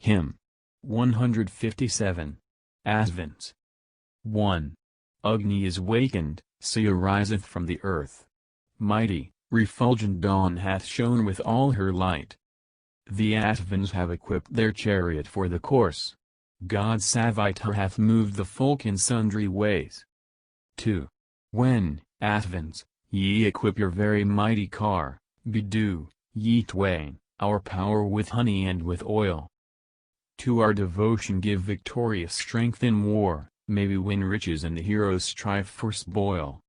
Hymn 157. Asvins. 1. Agni is wakened, sea ariseth from the earth. Mighty, refulgent dawn hath shone with all her light. The Asvins have equipped their chariot for the course. God Savita hath moved the folk in sundry ways. 2. When, Asvins, ye equip your very mighty car, bedew, ye twain, our power with honey and with oil. To our devotion give victorious strength in war, may we win riches and the heroes strive for spoil.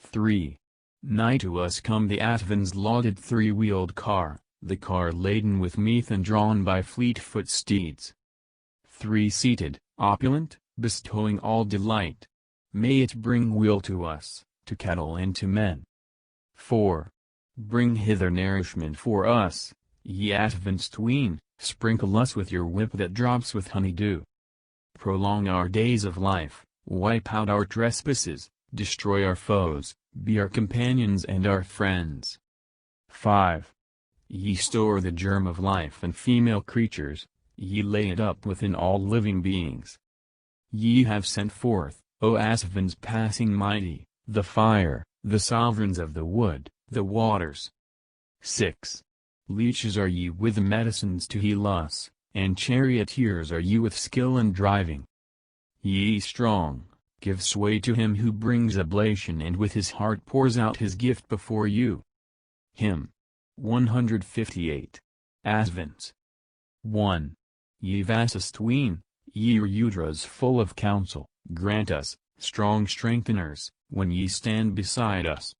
3. Nigh to us come the Asvins' lauded three-wheeled car, the car laden with meat and drawn by fleet-foot steeds. 3-seated, opulent, bestowing all delight. May it bring weal to us, to cattle and to men. 4. Bring hither nourishment for us, ye Asvins tween, sprinkle us with your whip that drops with honey-dew. Prolong our days of life, wipe out our trespasses, destroy our foes, be our companions and our friends. 5. Ye store the germ of life in female creatures, ye lay it up within all living beings. Ye have sent forth, O Asvins passing mighty, the fire, the sovereigns of the wood, the waters. 6. Leeches are ye with medicines to heal us, and charioteers are ye with skill in driving. Ye strong, give sway to him who brings oblation and with his heart pours out his gift before you. Hymn 158. Asvins. 1. Ye Vasas tween, ye Rudras full of counsel, grant us, strong strengtheners, when ye stand beside us.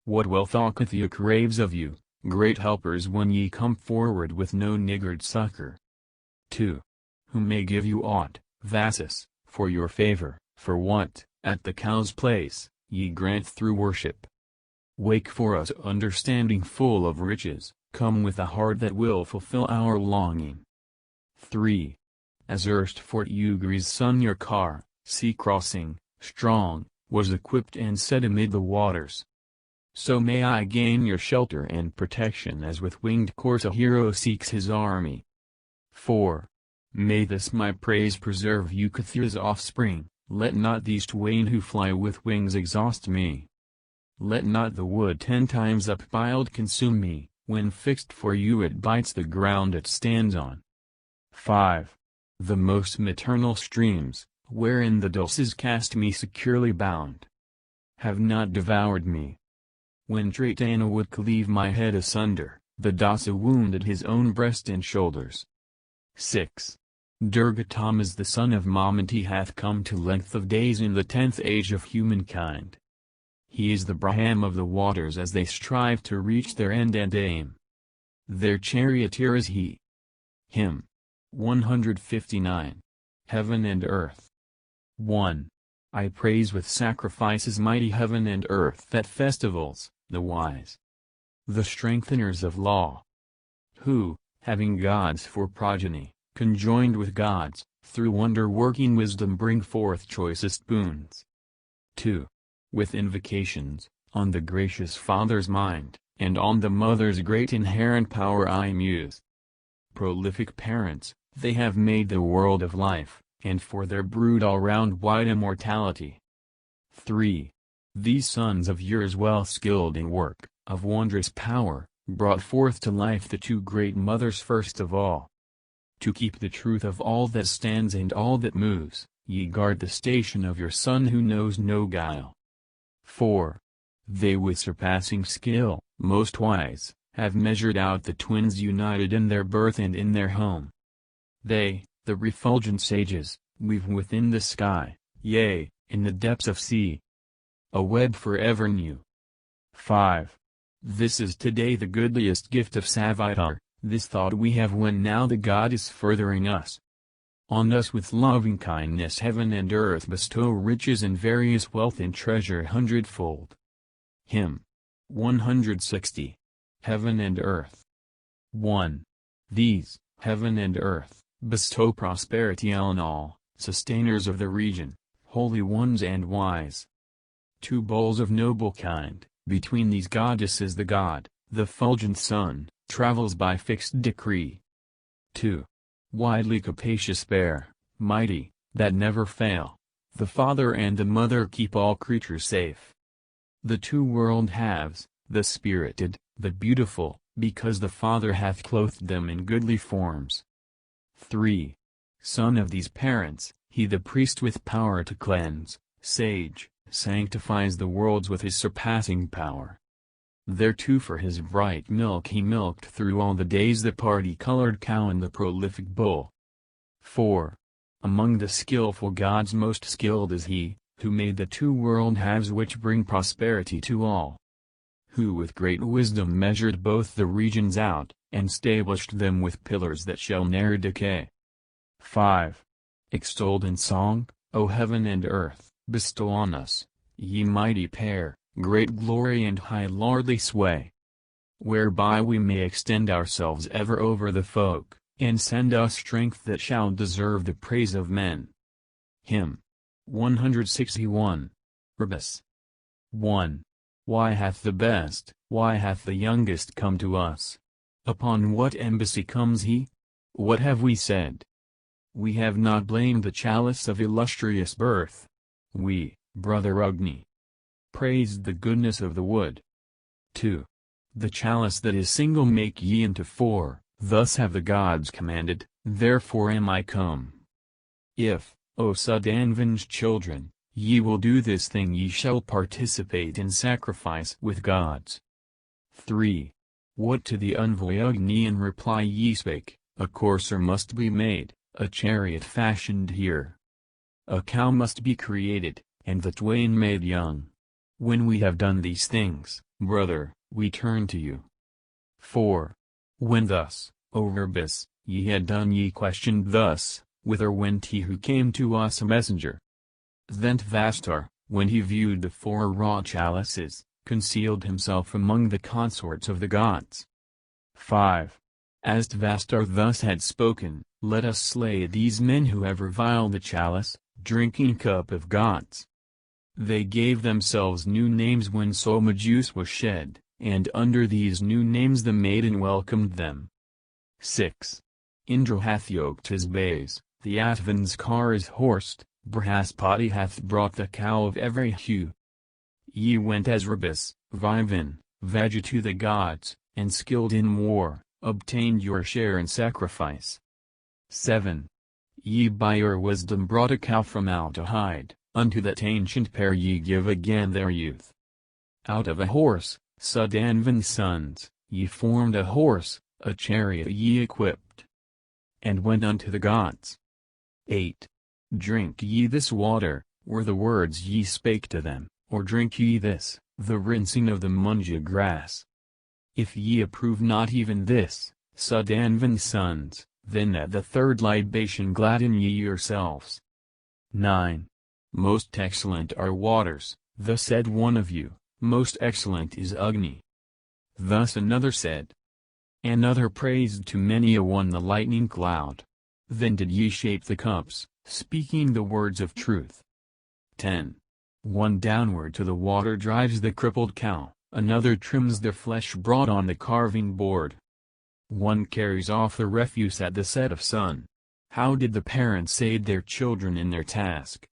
What wealth Akathya craves of you, great helpers when ye come forward with no niggard succor. 2. Who may give you aught, Vasas, for your favor, for what, at the cow's place, ye grant through worship. Wake for us understanding full of riches, come with a heart that will fulfill our longing. 3. As erst Fort Ugri's son your car, sea-crossing, strong, was equipped and set amid the waters. So may I gain your shelter and protection as with winged course a hero seeks his army. 4. May this my praise preserve you Kathya's offspring, let not these twain who fly with wings exhaust me. Let not the wood 10 times uppiled consume me, when fixed for you it bites the ground it stands on. 5. The most maternal streams, wherein the dulces cast me securely bound, have not devoured me. When Traitana would cleave my head asunder, the Dasa wounded his own breast and shoulders. 6. Durgatama's the son of Mamanti hath come to length of days in the 10th age of humankind. He is the Braham of the waters as they strive to reach their end and aim. Their charioteer is he. Hymn 159. Heaven and Earth. 1. I praise with sacrifices mighty heaven and earth at festivals, the wise, the strengtheners of law, who, having gods for progeny, conjoined with gods, through wonder-working wisdom bring forth choicest boons. 2. With invocations, on the gracious Father's mind, and on the Mother's great inherent power I muse. Prolific parents, they have made the world of life, and for their brood all round wide immortality. 3. These sons of yours well skilled in work, of wondrous power, brought forth to life the 2 great mothers first of all. To keep the truth of all that stands and all that moves, ye guard the station of your Son who knows no guile. 4. They with surpassing skill, most wise, have measured out the twins united in their birth and in their home. They, the refulgent sages, weave within the sky, yea, in the depths of sea, a web forever new. 5. This is today the goodliest gift of Savitar, this thought we have when now the God is furthering us. On us with loving kindness heaven and earth bestow riches and various wealth and treasure 100-fold. Hymn 160. Heaven and Earth. 1. These, heaven and earth, bestow prosperity on all, sustainers of the region, holy ones and wise. 2 bowls of noble kind, between these goddesses the god, the fulgent sun, travels by fixed decree. 2. widely capacious bear, mighty, that never fail. The Father and the Mother keep all creatures safe. The two world halves, the spirited, the beautiful, because the Father hath clothed them in goodly forms. 3. Son of these parents, he the priest with power to cleanse, sage, sanctifies the worlds with his surpassing power. Thereto for his bright milk he milked through all the days the party-colored cow and the prolific bull. 4. Among the skillful gods most skilled is he, who made the two world halves which bring prosperity to all. Who with great wisdom measured both the regions out, and stablished them with pillars that shall ne'er decay. 5. Extolled in song, O heaven and earth, bestow on us, ye mighty pair, great glory and high lordly sway, whereby we may extend ourselves ever over the folk, and send us strength that shall deserve the praise of men. Hymn 161. Rebus. 1. Why hath the best, why hath the youngest come to us? Upon what embassy comes he? What have we said? We have not blamed the chalice of illustrious birth. We, brother Agni, praised the goodness of the wood. 2. The chalice that is single make ye into four, thus have the gods commanded, therefore am I come. If, O Sudanvan's children, ye will do this thing ye shall participate in sacrifice with gods. 3. What to the envoy Agni in reply ye spake, a courser must be made, a chariot fashioned here. A cow must be created, and the twain made young. When we have done these things, brother, we turn to you. 4. When thus, O Rebus, ye had done ye questioned thus, whither went he who came to us a messenger? Then Tvastar, when he viewed the four raw chalices, concealed himself among the consorts of the gods. 5. As Tvastar thus had spoken, let us slay these men who have reviled the chalice, drinking cup of gods. They gave themselves new names when Soma juice was shed, and under these new names the maiden welcomed them. 6. Indra hath yoked his bays, the Atvan's car is horsed, Brahaspati hath brought the cow of every hue. Ye went as Rebus, Vivan, Vajra to the gods, and skilled in war, obtained your share in sacrifice. 7. Ye by your wisdom brought a cow from out to hide, unto that ancient pair ye give again their youth. Out of a horse, Sudanvan's sons, ye formed a horse, a chariot ye equipped, and went unto the gods. 8. Drink ye this water, were the words ye spake to them, or drink ye this, the rinsing of the munja grass. If ye approve not even this, Sudanvan's sons, then at the third libation gladden ye yourselves. 9. Most excellent are waters, thus said one of you, most excellent is Agni. Thus another said. Another praised to many a one the lightning cloud. Then did ye shape the cups, speaking the words of truth. 10. One downward to the water drives the crippled cow, another trims the flesh brought on the carving board. One carries off the refuse at the set of sun. How did the parents aid their children in their task?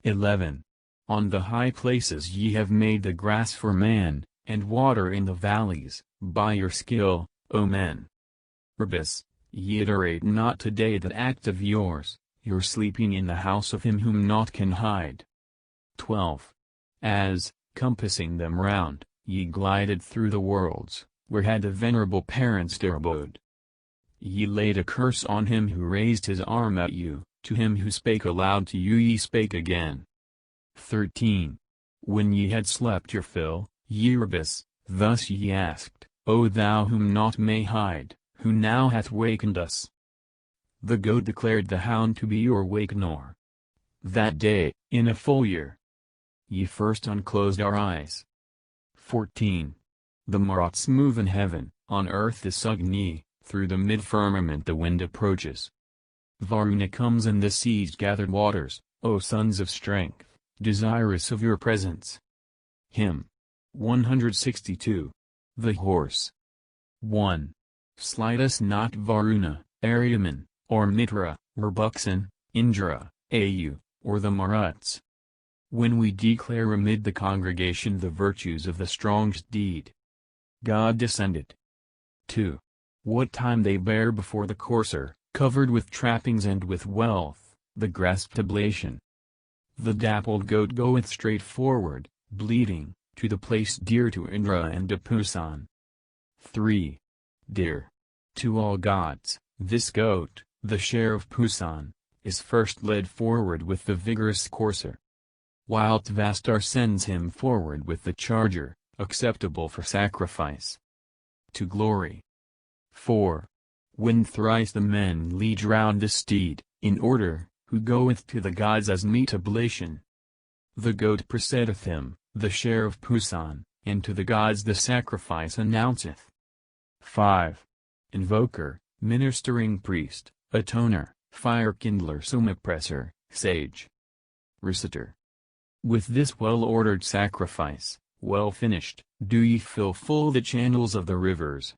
11. On the high places ye have made the grass for man, and water in the valleys, by your skill, O men. Rebus, ye iterate not today that act of yours, your sleeping in the house of him whom naught can hide. 12. As, compassing them round, ye glided through the worlds, where had the venerable parents their abode. Ye laid a curse on him who raised his arm at you, to him who spake aloud to you ye spake again. 13. When ye had slept your fill, ye Rebus, thus ye asked, O thou whom naught may hide, who now hath wakened us? The goat declared the hound to be your wakenor. That day, in a full year, ye first unclosed our eyes. 14. The Maruts move in heaven, on earth is Agni, through the mid-firmament the wind approaches. Varuna comes in the sea's gathered waters, O sons of strength, desirous of your presence. Hymn 162. The Horse. 1. Slight us not Varuna, Aryaman, or Mitra, or Buksan, Indra, Au, or the Maruts. When we declare amid the congregation the virtues of the strong steed, God descended. 2. What time they bear before the courser, covered with trappings and with wealth, the grasped oblation. The dappled goat goeth straight forward, bleating, to the place dear to Indra and to Pusan. 3. Dear to all gods, this goat, the share of Pusan, is first led forward with the vigorous courser, while Tvastar sends him forward with the charger, acceptable for sacrifice to glory. 4. When thrice the men lead round the steed, in order, who goeth to the gods as meet oblation, the goat precedeth him, the share of Pusan, and to the gods the sacrifice announceth. 5. Invoker, ministering priest, atoner, fire kindler, suppressor, sage, reciter. With this well-ordered sacrifice, well finished, do ye fill full the channels of the rivers.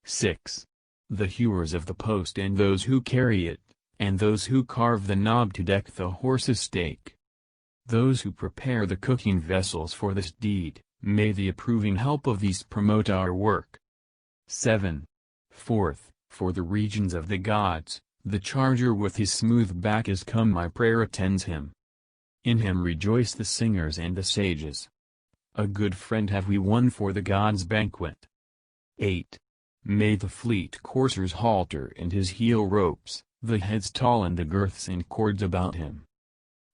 6. The hewers of the post and those who carry it, and those who carve the knob to deck the horse's stake. Those who prepare the cooking vessels for this deed, may the approving help of these promote our work. 7. 4th, for the regions of the gods, the charger with his smooth back is come, my prayer attends him. In him rejoice the singers and the sages. A good friend have we won for the gods' banquet. 8. May the fleet courser's halter and his heel ropes, the heads tall and the girths and cords about him,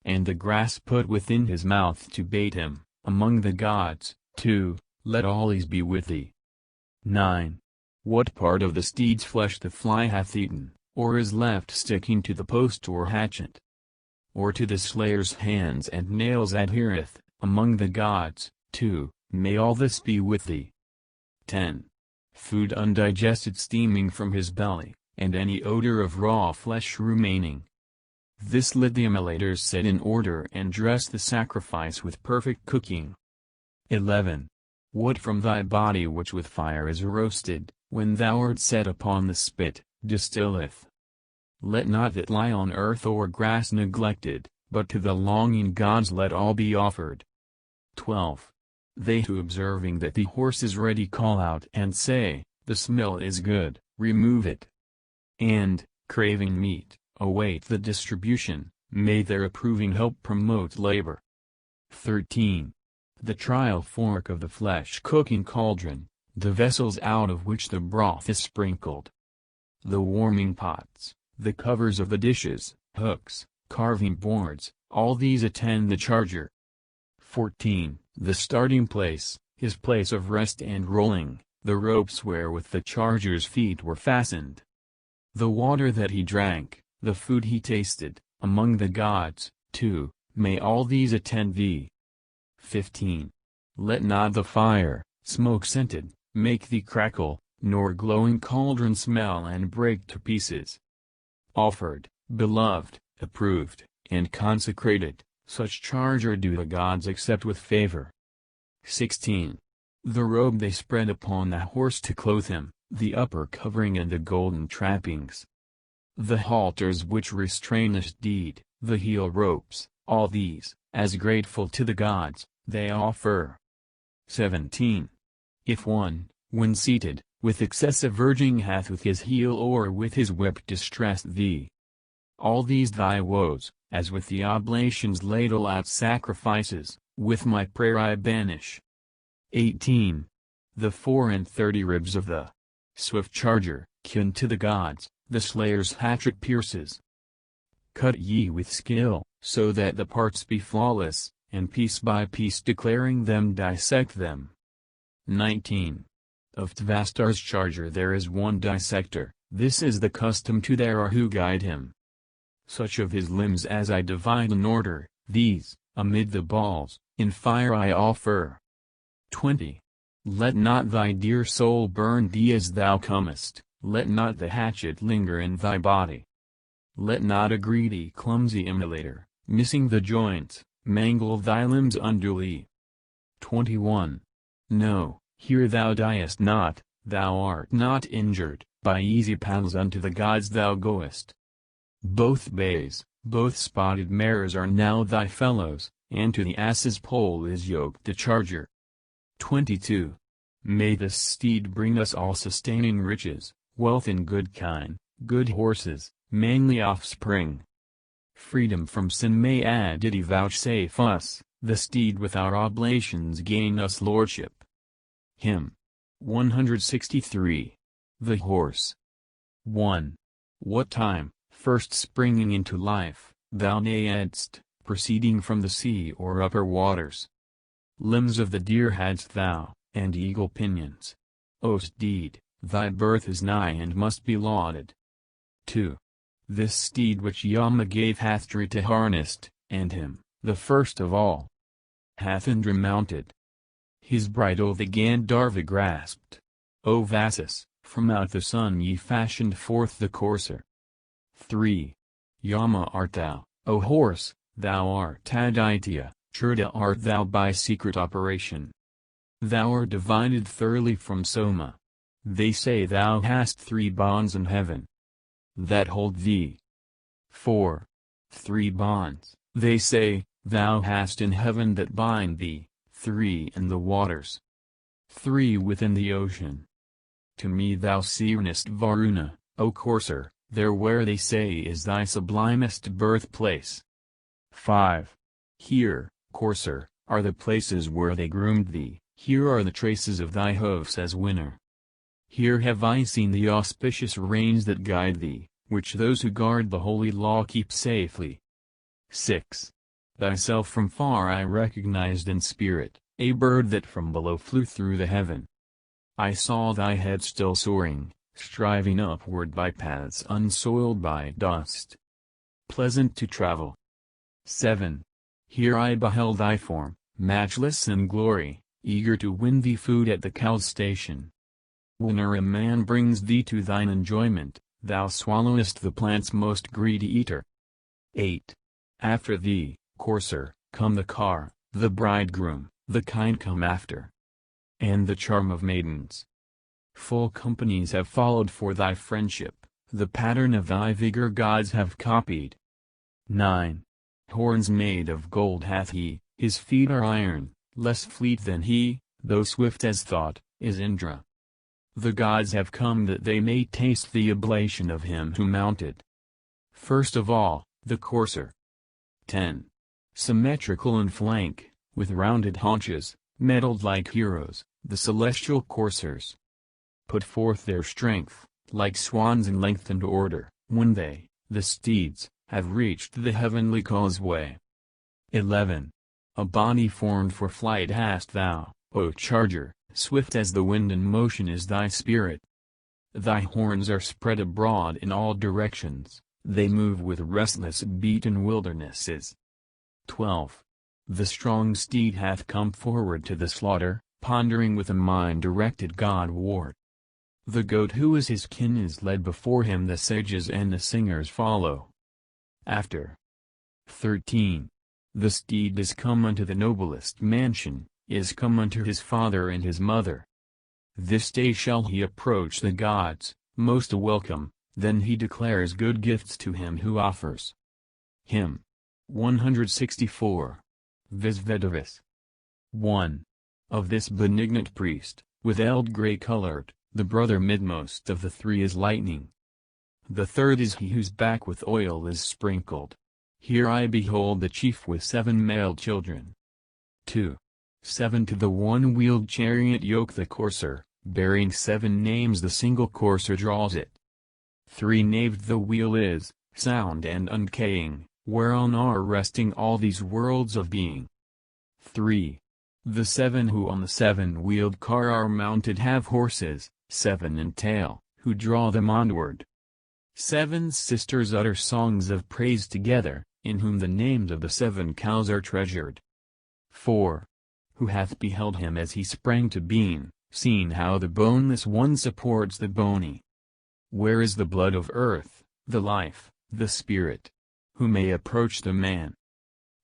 and the grass put within his mouth to bait him, among the gods, 2, let all these be with thee. 9. What part of the steed's flesh the fly hath eaten, or is left sticking to the post or hatchet, or to the slayer's hands and nails adhereth, among the gods, 2, may all this be with thee. 10. Food undigested steaming from his belly, and any odor of raw flesh remaining. This let the immolators set in order and dress the sacrifice with perfect cooking. 11. What from thy body which with fire is roasted, when thou art set upon the spit, distilleth. Let not that lie on earth or grass neglected, but to the longing gods let all be offered. 12. They who observing that the horse is ready call out and say, the smell is good, remove it. And, craving meat, await the distribution, may their approving help promote labor. 13. The trial fork of the flesh cooking cauldron, the vessels out of which the broth is sprinkled, the warming pots, the covers of the dishes, hooks, carving boards, all these attend the charger. 14. The starting place, his place of rest and rolling, the ropes wherewith the charger's feet were fastened, the water that he drank, the food he tasted, among the gods, 2, may all these attend thee. 15. Let not the fire, smoke-scented, make thee crackle, nor glowing cauldron smell and break to pieces. Offered, beloved, approved, and consecrated, such charger do the gods accept with favor. 16. The robe they spread upon the horse to clothe him, the upper covering and the golden trappings, the halters which restrain the steed, the heel ropes, all these, as grateful to the gods, they offer. 17. If one, when seated, with excessive urging hath with his heel or with his whip distressed thee, all these thy woes, as with the oblations ladle at sacrifices, with my prayer I banish. 18. The 34 ribs of the swift charger, kin to the gods, the slayer's hatchet pierces. Cut ye with skill, so that the parts be flawless, and piece by piece declaring them dissect them. 19. Of Tvastar's charger there is one dissector, this is the custom to there are who guide him. Such of his limbs as I divide in order, these, amid the balls, in fire I offer. 20. Let not thy dear soul burn thee as thou comest, let not the hatchet linger in thy body. Let not a greedy clumsy immolator, missing the joints, mangle thy limbs unduly. 21. No, here thou diest not, thou art not injured, by easy paths unto the gods thou goest, Both bays, both spotted mares are now thy fellows, and to the ass's pole is yoked the charger. 22. May this steed bring us all sustaining riches, wealth in good kine, good horses, manly offspring. Freedom from sin may Aditi vouchsafe us, the steed with our oblations gain us lordship. Hymn 163. The Horse. 1. What time, first springing into life, thou nayedst, proceeding from the sea or upper waters. Limbs of the deer hadst thou, and eagle pinions. O steed, thy birth is nigh and must be lauded. 2. This steed which Yama gave hath Drita harnessed, and him, the first of all, hath Indra mounted. His bridle the Gandharva grasped. O Vasus, from out the sun ye fashioned forth the courser. 3. Yama art thou, O horse, thou art Aditya, Trita art thou by secret operation. Thou art divided thoroughly from Soma. They say thou hast 3 bonds in heaven that hold thee. 4. 3 bonds, they say, thou hast in heaven that bind thee, 3 in the waters, 3 within the ocean. To me thou seemest Varuna, O courser, there where they say is thy sublimest birthplace. 5. Here, courser, are the places where they groomed thee, here are the traces of thy hoofs as winner. Here have I seen the auspicious reins that guide thee, which those who guard the holy law keep safely. 6. Thyself from far I recognized in spirit, a bird that from below flew through the heaven. I saw thy head still soaring, striving upward by paths unsoiled by dust, pleasant to travel. 7. Here I beheld thy form, matchless in glory, eager to win thee food at the cow's station. Whene'er a man brings thee to thine enjoyment, thou swallowest the plant's most greedy eater. 8. After thee, courser, come the car, the bridegroom, the kind come after, and the charm of maidens. Full companies have followed for thy friendship, the pattern of thy vigor gods have copied. 9. Horns made of gold hath he, his feet are iron, less fleet than he, though swift as thought, is Indra. The gods have come that they may taste the oblation of him who mounted. First of all, the courser. 10. Symmetrical in flank, with rounded haunches, mettled like heroes, the celestial coursers put forth their strength, like swans in length and order, when they, the steeds, have reached the heavenly causeway. 11. A body formed for flight hast thou, O charger, swift as the wind in motion is thy spirit. Thy horns are spread abroad in all directions, they move with restless beat in wildernesses. 12. The strong steed hath come forward to the slaughter, pondering with a mind directed Godward. The goat who is his kin is led before him, the sages and the singers follow after. 13. The steed is come unto the noblest mansion, is come unto his father and his mother. This day shall he approach the gods, most welcome, then he declares good gifts to him who offers. Hymn 164. Visvedavis. 1. Of this benignant priest, with eld grey-colored, the brother midmost of the 3 is lightning. The third is he whose back with oil is sprinkled. Here I behold the chief with 7 male children. 2. 7 to the one-wheeled chariot yoke the courser, bearing 7 names the single courser draws it. 3-naved the wheel is, sound and uncaying, whereon are resting all these worlds of being. 3. The 7 who on the 7-wheeled car are mounted have horses, 7 in tail, who draw them onward. 7 sisters utter songs of praise together, in whom the names of the 7 cows are treasured. 4. Who hath beheld him as he sprang to being, seen how the boneless one supports the bony? Where is the blood of earth, the life, the spirit? Who may approach the man?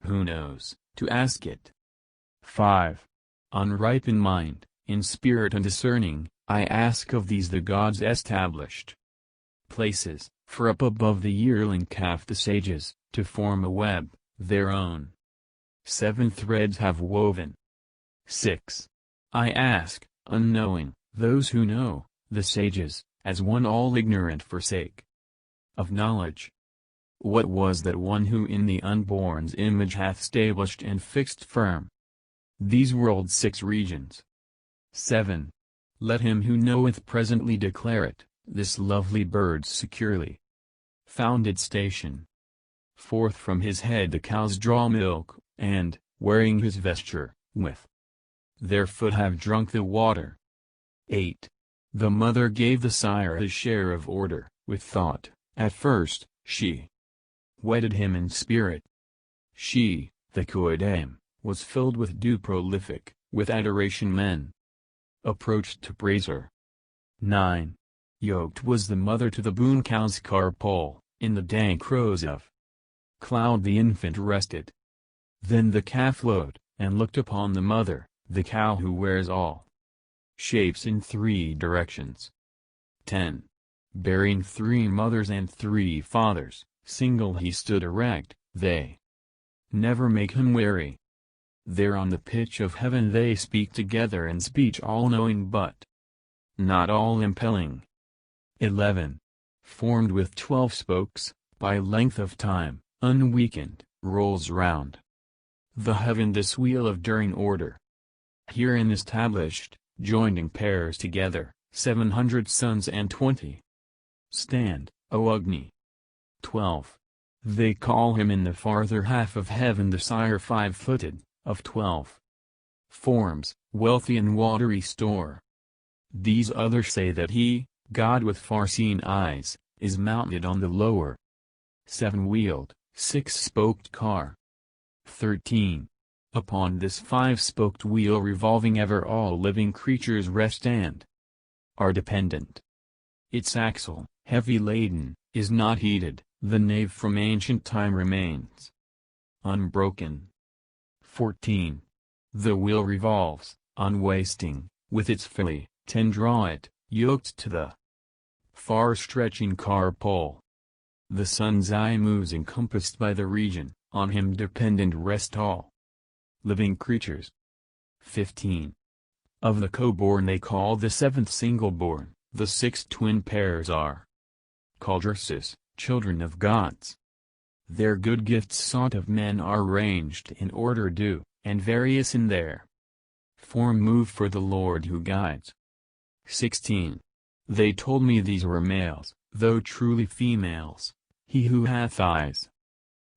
Who knows, to ask it? 5. Unripe in mind, in spirit undiscerning, I ask of these the gods established places, For up above the yearling calf the sages, to form a web, their own, 7 threads have woven. 6. I ask, unknowing, those who know, the sages, as one all ignorant for sake of knowledge. What was that one who in the unborn's image hath stablished and fixed firm these world's 6 regions? 7. Let him who knoweth presently declare it, this lovely bird's securely founded station. Forth from his head the cows draw milk, and, wearing his vesture, with their foot have drunk the water. 8. The mother gave the sire his share of order, with thought. At first, she wedded him in spirit. She, the coeurdame, was filled with dew prolific, with adoration men approached to praise her. 9. Yoked was the mother to the boon cow's car-pole, in the dank rose of cloud the infant rested. Then the calf lowed, and looked upon the mother, the cow who wears all shapes in 3 directions. 10. Bearing 3 mothers and 3 fathers, single he stood erect, they never make him weary. There on the pitch of heaven they speak together in speech all-knowing but not all-impelling. 11. Formed with 12 spokes, by length of time, unweakened, rolls round the heaven this wheel of during order. Herein established, joining pairs together, 700 suns and 20. Stand, O Agni. 12. They call him in the farther half of heaven the sire 5-footed, of 12 forms, wealthy in watery store. These others say that he, God with far-seen eyes, is mounted on the lower 7-wheeled, 6-spoked car. 13. Upon this 5-spoked wheel revolving ever all living creatures rest and are dependent. Its axle, heavy laden, is not heated, the nave from ancient time remains unbroken. 14. The wheel revolves, unwasting, with its filly, 10 draw it, yoked to the far-stretching car-pole. The sun's eye moves encompassed by the region, on him dependent rest all living creatures. 15. Of the co-born they call the 7th single-born, the 6 twin pairs are called Ursus, children of gods. Their good gifts sought of men are ranged in order due, and various in their form move for the Lord who guides. 16. They told me these were males, though truly females. He who hath eyes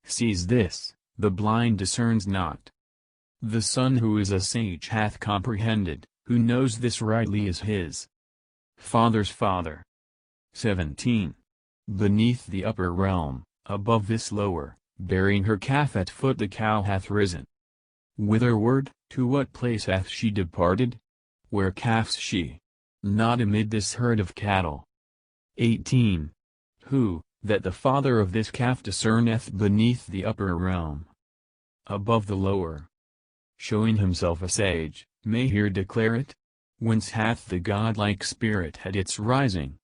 sees this, the blind discerns not. The son who is a sage hath comprehended, who knows this rightly is his father's father. 17. Beneath the upper realm, above this lower, bearing her calf at foot the cow hath risen. Whitherward, to what place hath she departed? Where calfs she? Not amid this herd of cattle. 18. Who, that the father of this calf discerneth beneath the upper realm, above the lower, showing himself a sage, may here declare it? Whence hath the godlike spirit had its rising?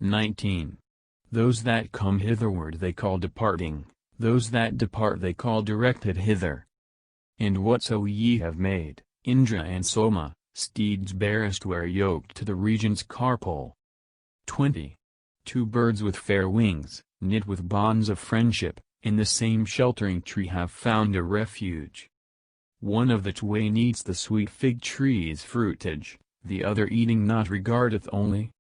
19. Those that come hitherward they call departing, those that depart they call directed hither. And whatso ye have made, Indra and Soma, steeds bearest where yoked to the region's car-pole. 20. 2 birds with fair wings, knit with bonds of friendship, in the same sheltering tree have found a refuge. One of the twain eats the sweet fig tree's fruitage, the other eating not regardeth only.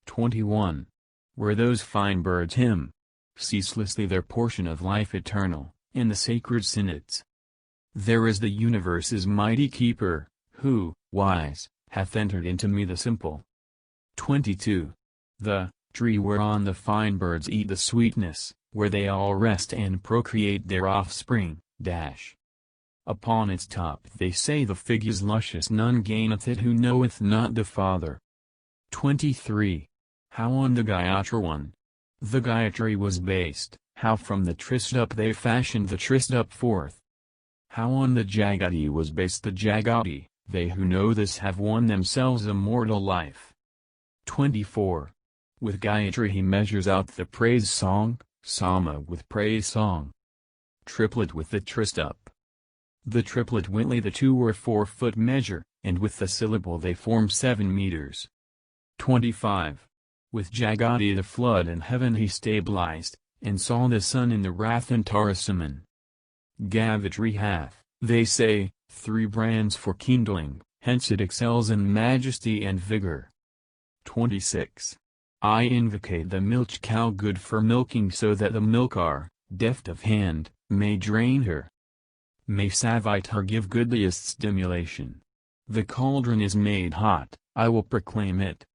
21. Where those fine birds hymn ceaselessly their portion of life eternal, in the sacred synods. There is the universe's mighty keeper, who, wise, hath entered into me the simple. 22. The tree whereon the fine birds eat the sweetness, where they all rest and procreate their offspring, dash. Upon its top they say the fig is luscious, none gaineth it who knoweth not the Father. 23. How on the Gayatri one? The Gayatri was based, how from the Tristup they fashioned the Tristup forth. How on the Jagati was based the Jagati, they who know this have won themselves immortal life. 24. With Gayatri he measures out the praise song, Sama with praise song. Triplet with the tristup. The triplet Whitley the 2 or 4 foot measure, and with the syllable they form 7 meters. 25. With Jagati the flood in heaven he stabilized, and saw the sun in the wrath and Tarasaman. Gavitri hath, they say, 3 brands for kindling, hence it excels in majesty and vigor. 26. I invocate the milch cow good for milking so that the milker, deft of hand, may drain her. May Savitar give goodliest stimulation. The cauldron is made hot, I will proclaim it.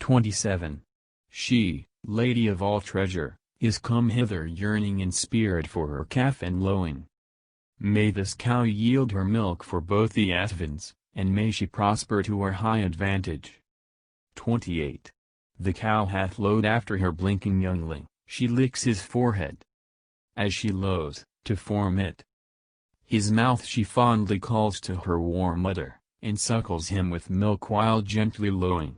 27. She, lady of all treasure, is come hither yearning in spirit for her calf and lowing. May this cow yield her milk for both the Asvins, and may she prosper to our high advantage. 28. The cow hath lowed after her blinking youngling, she licks his forehead. As she lows, to form it. His mouth she fondly calls to her warm udder, and suckles him with milk while gently lowing.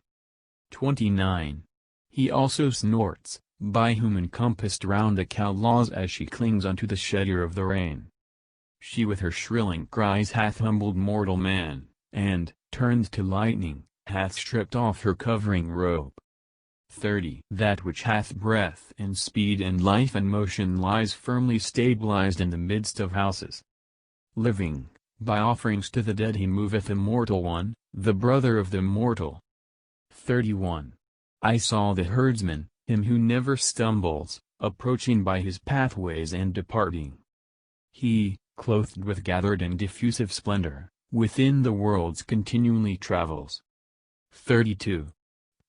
29. He also snorts, by whom encompassed round the cow laws as she clings unto the shedder of the rain. She with her shrilling cries hath humbled mortal man, and, turned to lightning, hath stripped off her covering robe. 30. That which hath breath and speed and life and motion lies firmly stabilized in the midst of houses. Living, by offerings to the dead he moveth immortal one, the brother of the mortal. 31. I saw the herdsman, him who never stumbles, approaching by his pathways and departing. He, clothed with gathered and diffusive splendor, within the worlds continually travels. 32.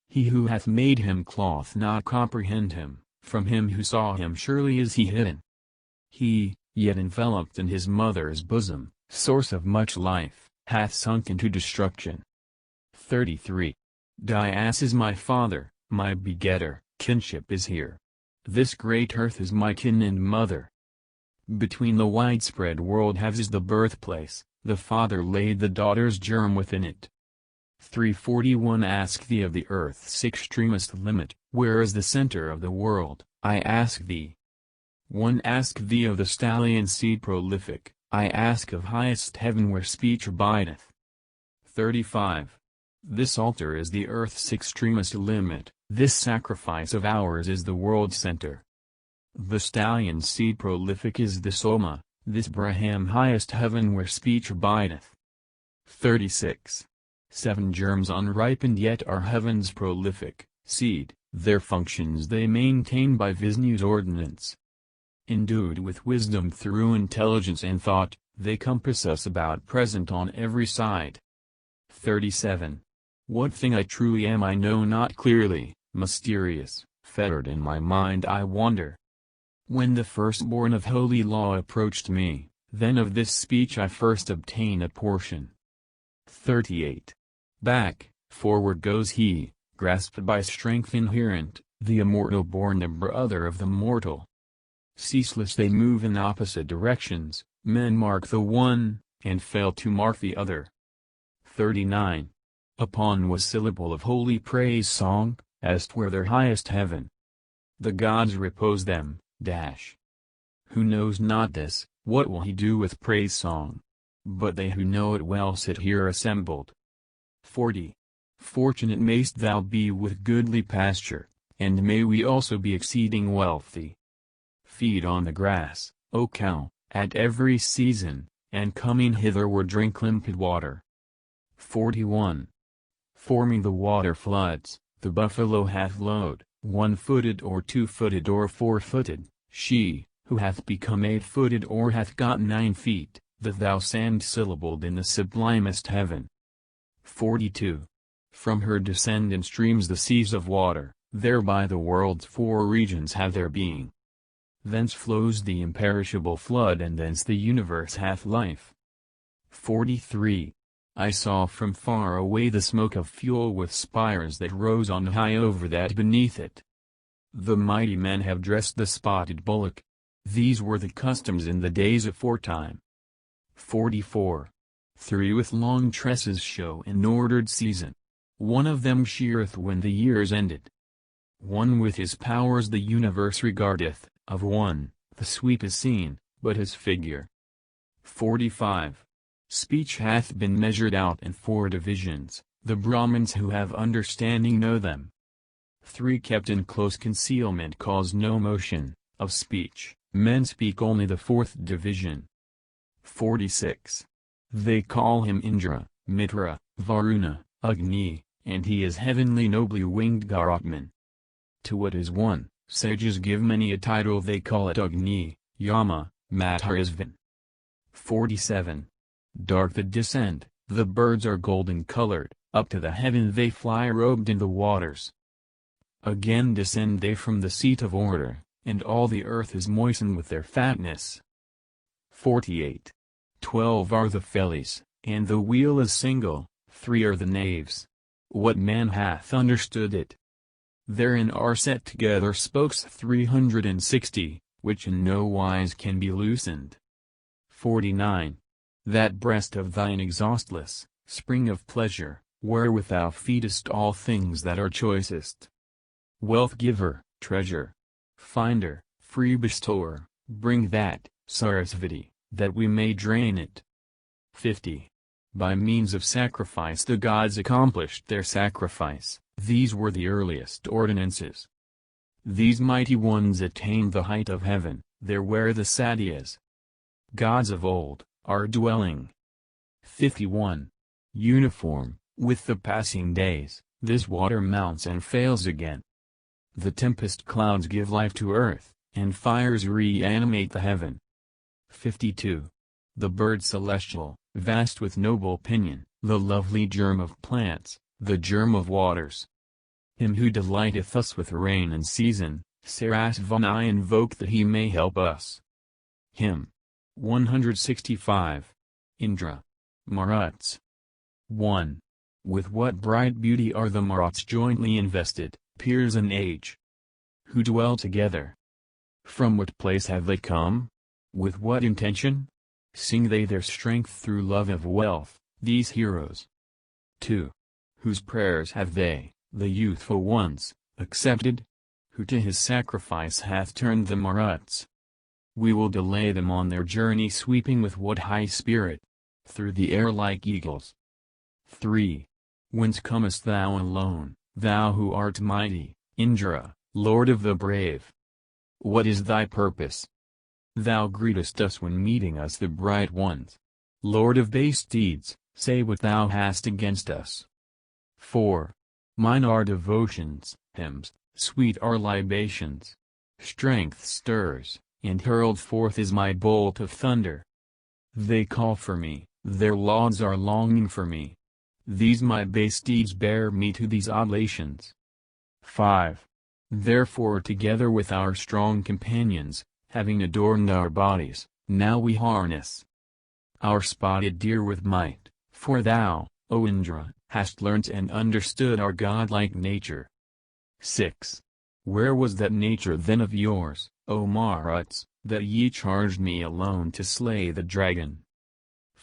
He who hath made him cloth not comprehend him, from him who saw him surely is he hidden. He, yet enveloped in his mother's bosom, source of much life, hath sunk into destruction. 33. Dias is my father, my begetter, kinship is here. This great earth is my kin and mother. Between the widespread world halves is the birthplace, the father laid the daughter's germ within it. 341 Ask thee of the earth's extremest limit, where is the center of the world, I ask thee. 1 Ask thee of the stallion seed prolific, I ask of highest heaven where speech abideth. 35. This altar is the earth's extremest limit, this sacrifice of ours is the world's center. The stallion seed prolific is the Soma, this Braham highest heaven where speech abideth. 36. 7 germs unripened yet are heaven's prolific seed, their functions they maintain by Vishnu's ordinance. Endued with wisdom through intelligence and thought, they compass us about present on every side. 37. What thing I truly am I know not clearly, mysterious, fettered in my mind I wander. When the firstborn of holy law approached me, then of this speech I first obtain a portion. 38. Back, forward goes he, grasped by strength inherent, the immortal born the brother of the mortal. Ceaseless they move in opposite directions, men mark the one, and fail to mark the other. 39. Upon was syllable of holy praise song, as 'twere their highest heaven. The gods repose them, Who knows not this, what will he do with praise song? But they who know it well sit here assembled. 40. Fortunate mayst thou be with goodly pasture, and may we also be exceeding wealthy. Feed on the grass, O cow, at every season, and coming hitherward drink limpid water. 41. Forming the water floods, the buffalo hath lowed, 1-footed or 2-footed or 4-footed, she, who hath become 8-footed or hath got 9 feet, that thou sand-syllabled in the sublimest heaven. 42. From her descend in streams the seas of water, thereby the world's 4 regions have their being. Thence flows the imperishable flood and thence the universe hath life. 43. I saw from far away the smoke of fuel with spires that rose on high over that beneath it. The mighty men have dressed the spotted bullock. These were the customs in the days aforetime. 44. 3 with long tresses show in ordered season. One of them sheareth when the year's ended. One with his powers the universe regardeth, of one, the sweep is seen, but his figure. 45. Speech hath been measured out in 4 divisions, the Brahmins who have understanding know them. 3 kept in close concealment cause no motion, of speech, men speak only the 4th division. 46. They call him Indra, Mitra, Varuna, Agni, and he is heavenly nobly winged Garotman. To what is one, sages give many a title, they call it Agni, Yama, Matarisvan. 47. Dark the descent, the birds are golden colored, up to the heaven they fly robed in the waters. Again descend they from the seat of order, and all the earth is moistened with their fatness. 48. 12 are the fellies, and the wheel is single, 3 are the naves. What man hath understood it? Therein are set together spokes 360, which in no wise can be loosened. 49. That breast of thine exhaustless, spring of pleasure, wherewith thou feedest all things that are choicest. Wealth giver, treasure finder, free bestower, bring that, Sarasvati, that we may drain it. 50. By means of sacrifice the gods accomplished their sacrifice, these were the earliest ordinances. These mighty ones attained the height of heaven, there where the Satyas, gods of old, are dwelling. 51. Uniform, with the passing days, this water mounts and fails again. The tempest clouds give life to earth, and fires reanimate the heaven. 52. The bird celestial, vast with noble pinion, the lovely germ of plants, the germ of waters. Him who delighteth us with rain and season, Sarasvan I invoke that he may help us. Hymn 165. Indra. Maruts. 1. With what bright beauty are the Maruts jointly invested, peers in age? Who dwell together? From what place have they come? With what intention? Sing they their strength through love of wealth, these heroes. 2. Whose prayers have they, the youthful ones, accepted? Who to his sacrifice hath turned the Maruts? We will delay them on their journey sweeping with what high spirit? Through the air like eagles. 3. Whence comest thou alone, thou who art mighty, Indra, Lord of the brave? What is thy purpose? Thou greetest us when meeting us the bright ones. Lord of base deeds, say what thou hast against us. 4. Mine are devotions, hymns, sweet are libations. Strength stirs, and hurled forth is my bolt of thunder. They call for me, their lauds are longing for me. These my base deeds bear me to these oblations. 5. Therefore together with our strong companions, having adorned our bodies, now we harness our spotted deer with might, for thou, O Indra, hast learnt and understood our godlike nature. 6. Where was that nature then of yours, O Maruts, that ye charged me alone to slay the dragon?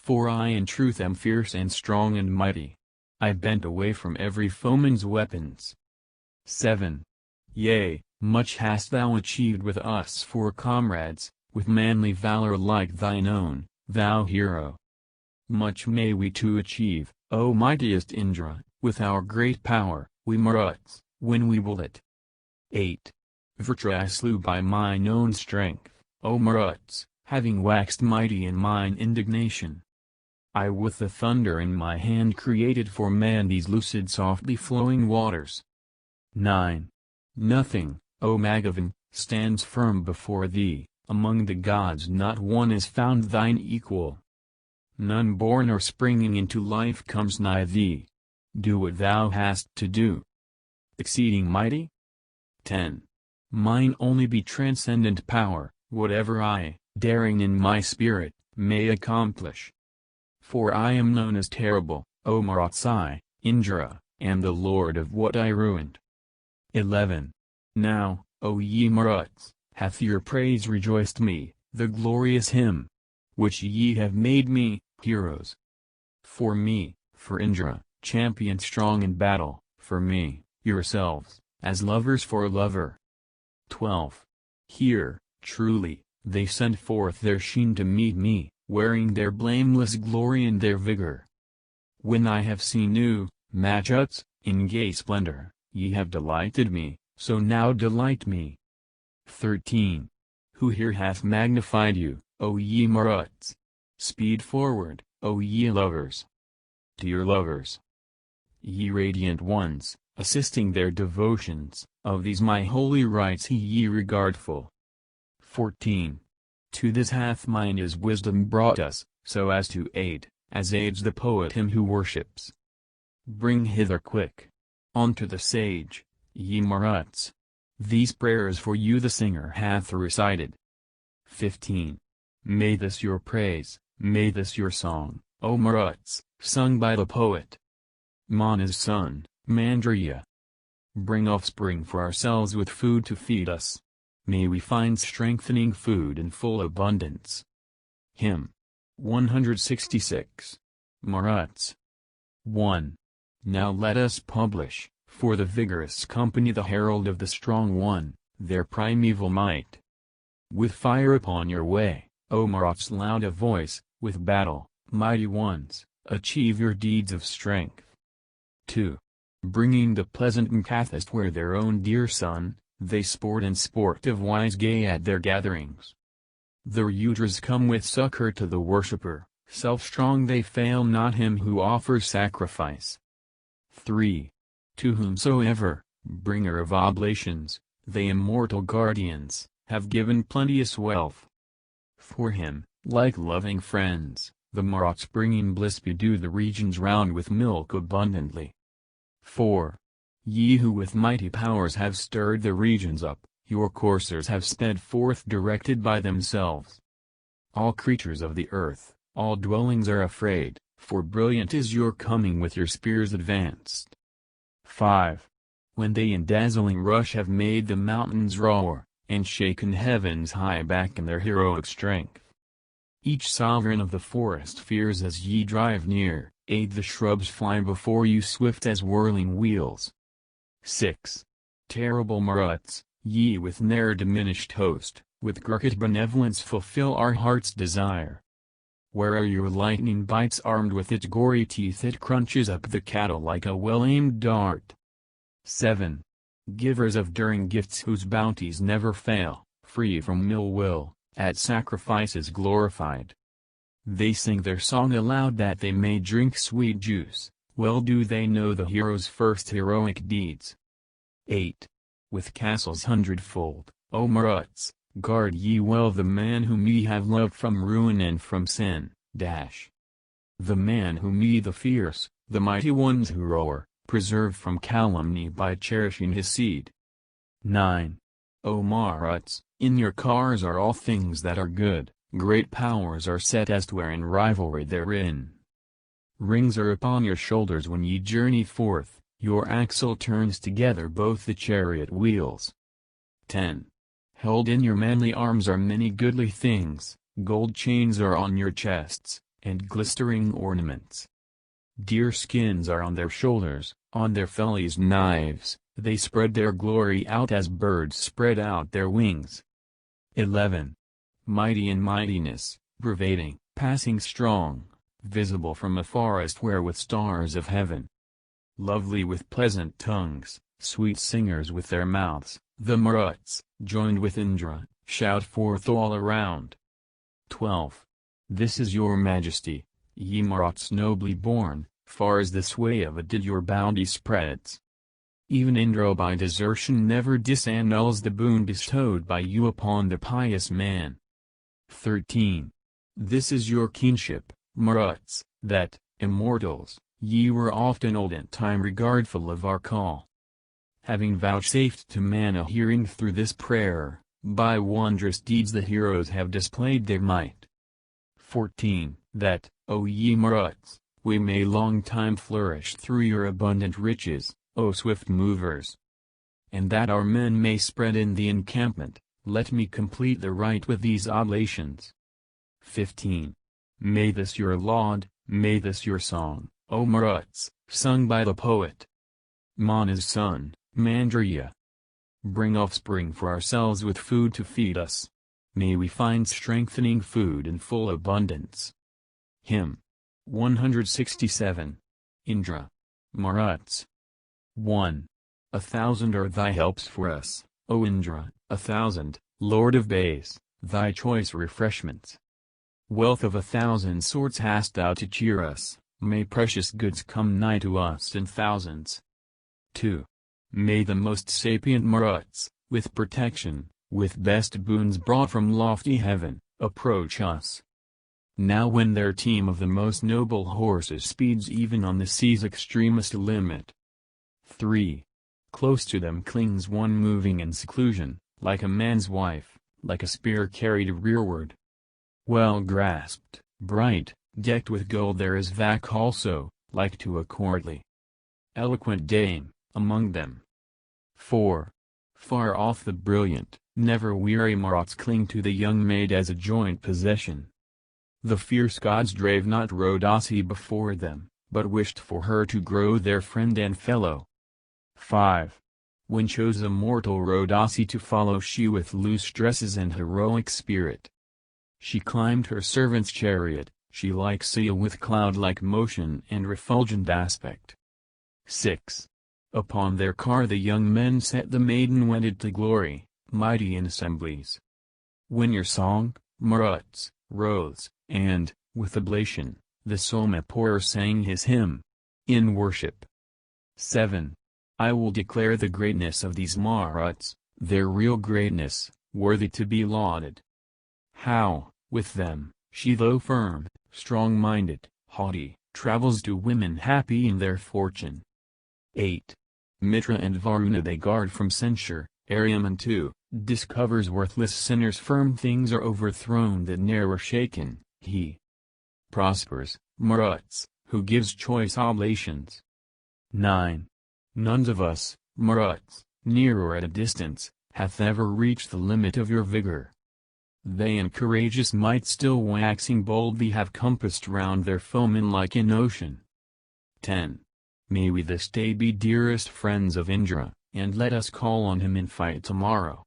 For I in truth am fierce and strong and mighty. I bent away from every foeman's weapons. 7. Yea, much hast thou achieved with us for comrades, with manly valor like thine own, thou hero. Much may we too achieve, O mightiest Indra, with our great power, we Maruts, when we will it. 8. Vrtra I slew by mine own strength, O Maruts, having waxed mighty in mine indignation. I with the thunder in my hand created for man these lucid softly flowing waters. 9. Nothing, O Magavan, stands firm before thee, among the gods not one is found thine equal. None born or springing into life comes nigh thee. Do what thou hast to do. Exceeding mighty? 10. Mine only be transcendent power, whatever I, daring in my spirit, may accomplish. For I am known as terrible, O Maruts I, Indra, am the lord of what I ruined. 11. Now, O ye Maruts, hath your praise rejoiced me, the glorious hymn, which ye have made me, heroes. For me, for Indra, champion strong in battle, for me, yourselves, as lovers for a lover. 12. Here, truly, they send forth their sheen to meet me, wearing their blameless glory and their vigor. When I have seen new, Machuts, in gay splendor, ye have delighted me, so now delight me. 13. Who here hath magnified you, O ye Maruts? Speed forward, O ye lovers. Dear lovers, ye radiant ones, assisting their devotions, of these my holy rites ye regardful. 14. To this hath mine is wisdom brought us, so as to aid, as aids the poet him who worships. Bring hither quick, unto the sage, ye Maruts, these prayers for you the singer hath recited. 15. May this your praise, may this your song, O Maruts, sung by the poet Mana's son, Mandriya. Bring offspring for ourselves with food to feed us. May we find strengthening food in full abundance. Hymn 166. Maruts. 1. Now let us publish, for the vigorous company the herald of the strong one, their primeval might. With fire upon your way, O Maruts loud of voice, with battle, mighty ones, achieve your deeds of strength. 2. Bringing the pleasant Nkathist where their own dear son, they sport and sportive wise gay at their gatherings. The Rudras come with succor to the worshipper, self-strong they fail not him who offers sacrifice. 3. To whomsoever, bringer of oblations, they immortal guardians, have given plenteous wealth. For him, like loving friends, the Maruts bringing bliss bedew the regions round with milk abundantly. 4. Ye who with mighty powers have stirred the regions up, your coursers have sped forth directed by themselves. All creatures of the earth, all dwellings are afraid, for brilliant is your coming with your spears advanced. 5. When they in dazzling rush have made the mountains roar, and shaken heavens high back in their heroic strength. Each sovereign of the forest fears as ye drive near, aid the shrubs fly before you swift as whirling wheels. 6. Terrible Maruts, ye with ne'er diminished host, with crooked benevolence fulfill our heart's desire. Where'er your lightning bites armed with its gory teeth it crunches up the cattle like a well-aimed dart. 7. Givers of daring gifts whose bounties never fail, free from ill will, at sacrifices glorified. They sing their song aloud that they may drink sweet juice, well do they know the hero's first heroic deeds. 8. With castles hundredfold, O Maruts, guard ye well the man whom ye have loved from ruin and from sin. The man whom ye the fierce, the mighty ones who roar, preserve from calumny by cherishing his seed. 9. O Maruts, in your cars are all things that are good, great powers are set as 'twere in rivalry therein. Rings are upon your shoulders when ye journey forth, your axle turns together both the chariot wheels. 10. Held in your manly arms are many goodly things, gold chains are on your chests, and glistering ornaments. Deer skins are on their shoulders, on their fellies knives, they spread their glory out as birds spread out their wings. 11. Mighty in mightiness, pervading, passing strong, visible from a forest where with stars of heaven. Lovely with pleasant tongues, sweet singers with their mouths, the Maruts, joined with Indra, shout forth all around. 12. This is your majesty, ye Maruts nobly born, far as the sway of a did your bounty spreads. Even Indra by desertion never disannuls the boon bestowed by you upon the pious man. 13. This is your kingship, Maruts, that, immortals, ye were often olden time regardful of our call. Having vouchsafed to man a hearing through this prayer, by wondrous deeds the heroes have displayed their might. 14. That, O ye Maruts, we may long time flourish through your abundant riches, O swift movers. And that our men may spread in the encampment, let me complete the rite with these oblations. 15. May this your laud, may this your song, O Maruts, sung by the poet Mana's son, Mandriya. Bring offspring for ourselves with food to feed us. May we find strengthening food in full abundance. Hymn 167. Indra. Maruts. 1. 1,000 are thy helps for us, O Indra, 1,000, Lord of Bays, thy choice refreshments. Wealth of 1,000 sorts hast thou to cheer us, may precious goods come nigh to us in thousands. 2. May the most sapient Maruts, with protection, with best boons brought from lofty heaven, approach us. Now when their team of the most noble horses speeds even on the sea's extremest limit. 3. Close to them clings one moving in seclusion, like a man's wife, like a spear carried rearward. Well grasped, bright, decked with gold there is Vak also, like to a courtly, eloquent dame, among them. 4. Far off the brilliant, never weary Maruts cling to the young maid as a joint possession. The fierce gods drave not Rodasi before them, but wished for her to grow their friend and fellow. 5. When chose a mortal Rodasi to follow she with loose dresses and heroic spirit. She climbed her servant's chariot, she like Sia with cloud-like motion and refulgent aspect. 6. Upon their car the young men set the maiden wedded to glory, mighty in assemblies. When your song, Maruts, rose, and, with oblation, the Somapur sang his hymn, in worship. 7. I will declare the greatness of these Maruts, their real greatness, worthy to be lauded. How, with them, she though firm, strong-minded, haughty, travels to women happy in their fortune. 8. Mitra and Varuna they guard from censure, Aryaman too, discovers worthless sinners firm things are overthrown that ne'er were shaken, he prospers, Maruts, who gives choice oblations. 9. None of us, Maruts, near or at a distance, hath ever reached the limit of your vigor. They in courageous might still waxing bold thee have compassed round their foemen like an ocean. 10. May we this day be dearest friends of Indra, and let us call on him in fight tomorrow.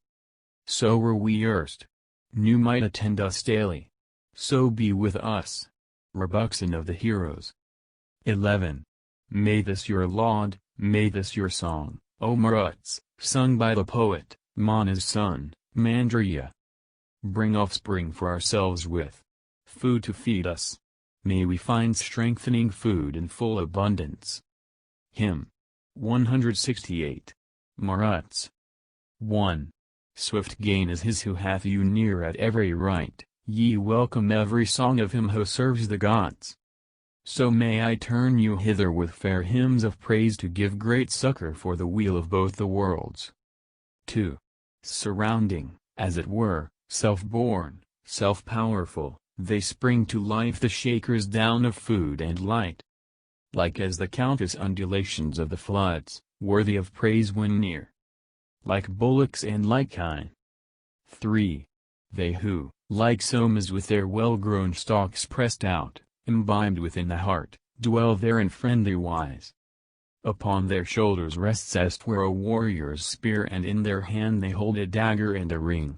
So were we erst. New might attend us daily. So be with us. Rebuxen of the heroes. 11. May this your laud, may this your song, O Maruts, sung by the poet, Mana's son, Mandriya. Bring offspring for ourselves with food to feed us. May we find strengthening food in full abundance. Hymn 168. Maruts. 1. Swift gain is his who hath you near at every right, ye welcome every song of him who serves the gods. So may I turn you hither with fair hymns of praise to give great succor for the weal of both the worlds. 2. Surrounding, as it were, self-born, self-powerful, they spring to life the shakers down of food and light. Like as the countless undulations of the floods, worthy of praise when near. Like bullocks and like kine. 3. They who, like somas with their well-grown stalks pressed out, imbibed within the heart, dwell there in friendly wise. Upon their shoulders rests as 'twere a warrior's spear and in their hand they hold a dagger and a ring.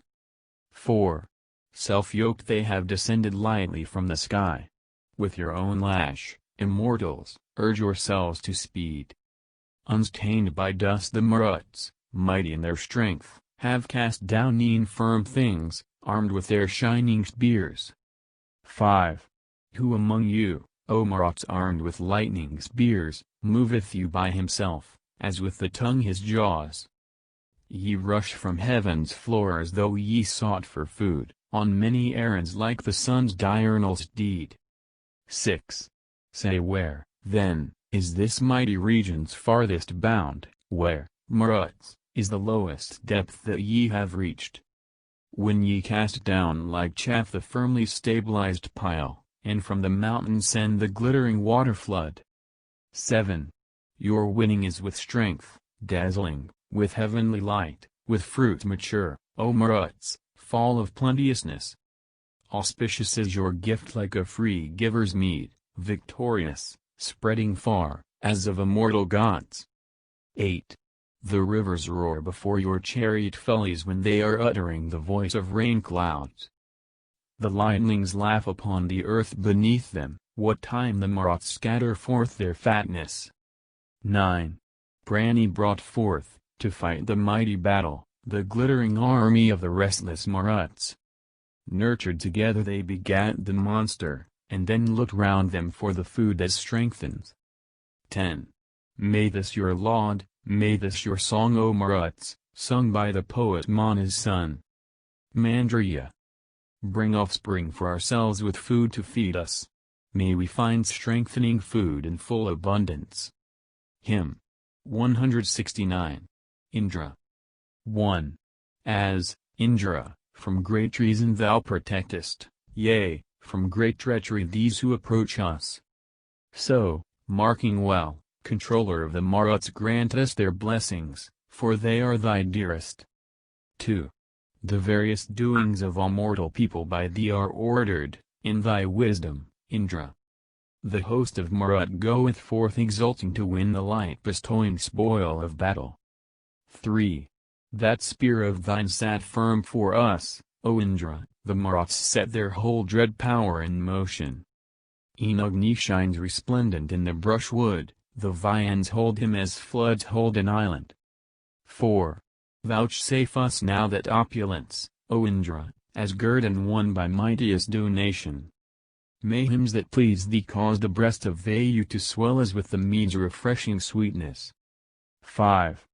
4. Self-yoked they have descended lightly from the sky. With your own lash, immortals, urge yourselves to speed. Unstained by dust the Maruts, mighty in their strength, have cast down e'en firm things, armed with their shining spears. 5. Who among you, O Maruts armed with lightning spears, moveth you by himself, as with the tongue his jaws? Ye rush from heaven's floor as though ye sought for food, on many errands like the sun's diurnal steed. 6. Say where, then, is this mighty region's farthest bound, where, Maruts, is the lowest depth that ye have reached? When ye cast down like chaff the firmly stabilized pile, and from the mountain send the glittering water flood. 7. Your winning is with strength, dazzling, with heavenly light, with fruit mature, O Maruts, fall of plenteousness. Auspicious is your gift like a free giver's mead, victorious, spreading far, as of immortal gods. 8. The rivers roar before your chariot follies when they are uttering the voice of rain clouds. The lightnings laugh upon the earth beneath them, what time the Maruts scatter forth their fatness. 9. Prani brought forth, to fight the mighty battle, the glittering army of the restless Maruts. Nurtured together they begat the monster, and then looked round them for the food that strengthens. 10. May this your laud, may this your song O Maruts, sung by the poet Mana's son. Mandriya. Bring offspring for ourselves with food to feed us. May we find strengthening food in full abundance. Hymn 169. Indra. 1. As, Indra, from great treason thou protectest, yea, from great treachery these who approach us. So, marking well, controller of the Maruts grant us their blessings, for they are thy dearest. 2. The various doings of all mortal people by thee are ordered, in thy wisdom, Indra. The host of Marut goeth forth exulting to win the light-bestowing spoil of battle. 3. That spear of thine sat firm for us, O Indra, the Maruts set their whole dread power in motion. E'en Agni shines resplendent in the brushwood, the viands hold him as floods hold an island. 4. Vouchsafe us now that opulence, O Indra, as guerdon won by mightiest donation. May hymns that please thee cause the breast of Vayu to swell as with the mead's refreshing sweetness. 5.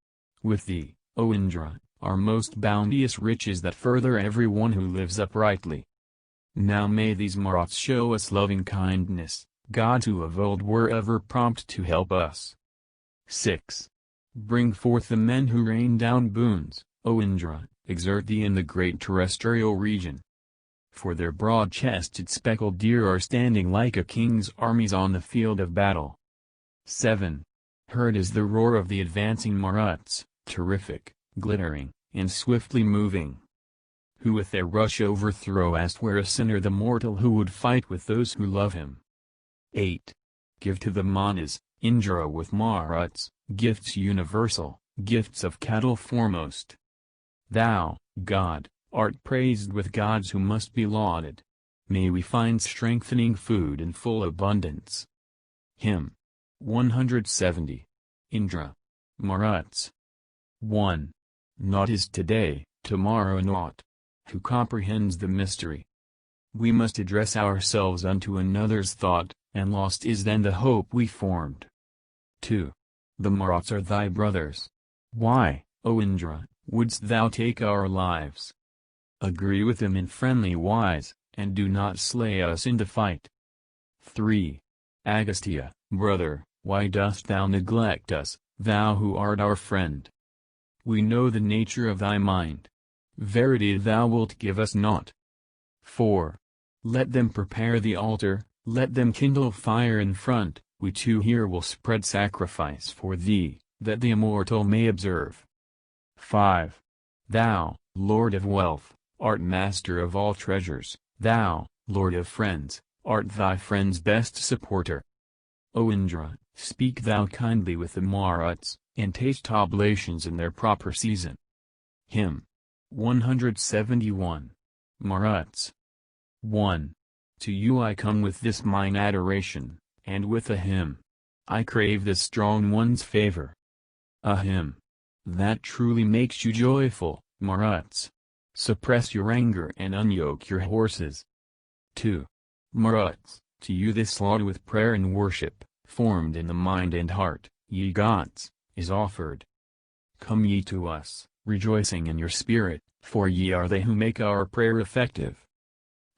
With thee, O Indra, are most bounteous riches that further every one who lives uprightly. Now may these Maruts show us loving kindness, gods who of old were ever prompt to help us. 6. Bring forth the men who rain down boons, O Indra, exert thee in the great terrestrial region. For their broad-chested speckled deer are standing like a king's armies on the field of battle. 7. Heard is the roar of the advancing Maruts, terrific, glittering, and swiftly moving. Who with their rush overthrow as 'twere a sinner the mortal who would fight with those who love him. 8. Give to the Manas, Indra with Maruts, gifts universal, gifts of cattle foremost. Thou, God, art praised with gods who must be lauded. May we find strengthening food in full abundance. Hymn 170. Indra. Maruts. 1. Naught is today, tomorrow naught. Who comprehends the mystery? We must address ourselves unto another's thought, and lost is then the hope we formed. 2. The Maruts are thy brothers. Why, O Indra, wouldst thou take our lives? Agree with them in friendly wise, and do not slay us in the fight. 3. Agastya, brother, why dost thou neglect us, thou who art our friend? We know the nature of thy mind. Verily thou wilt give us naught. 4. Let them prepare the altar, let them kindle fire in front, we too here will spread sacrifice for thee, that the immortal may observe. 5. Thou, Lord of wealth, art master of all treasures, thou, Lord of friends, art thy friend's best supporter. O Indra, speak thou kindly with the Maruts, and taste oblations in their proper season. Hymn 171. Maruts. 1. To you I come with this mine adoration, and with a hymn. I crave this strong one's favor. A hymn that truly makes you joyful, Maruts. Suppress your anger and unyoke your horses. 2. Maruts, to you this laud with prayer and worship, formed in the mind and heart, ye gods, is offered. Come ye to us, rejoicing in your spirit, for ye are they who make our prayer effective.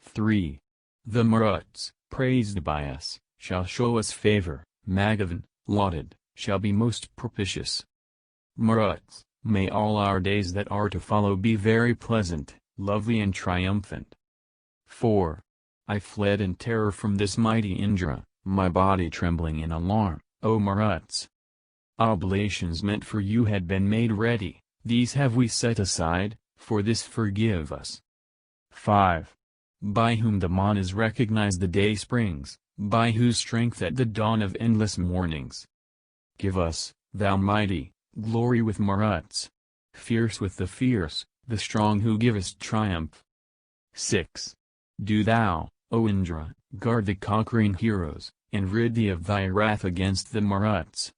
3. The Maruts, praised by us, shall show us favor, Magavan, lauded, shall be most propitious. Maruts, may all our days that are to follow be very pleasant, lovely and triumphant. 4. I fled in terror from this mighty Indra, my body trembling in alarm, O Maruts. Oblations meant for you had been made ready, these have we set aside, for this forgive us. 5. By whom the Manas recognize the day springs, by whose strength at the dawn of endless mornings. Give us, thou mighty, glory with Maruts. Fierce with the fierce, the strong who givest triumph. 6. Do thou, O Indra, guard the conquering heroes, and rid thee of thy wrath against the Maruts.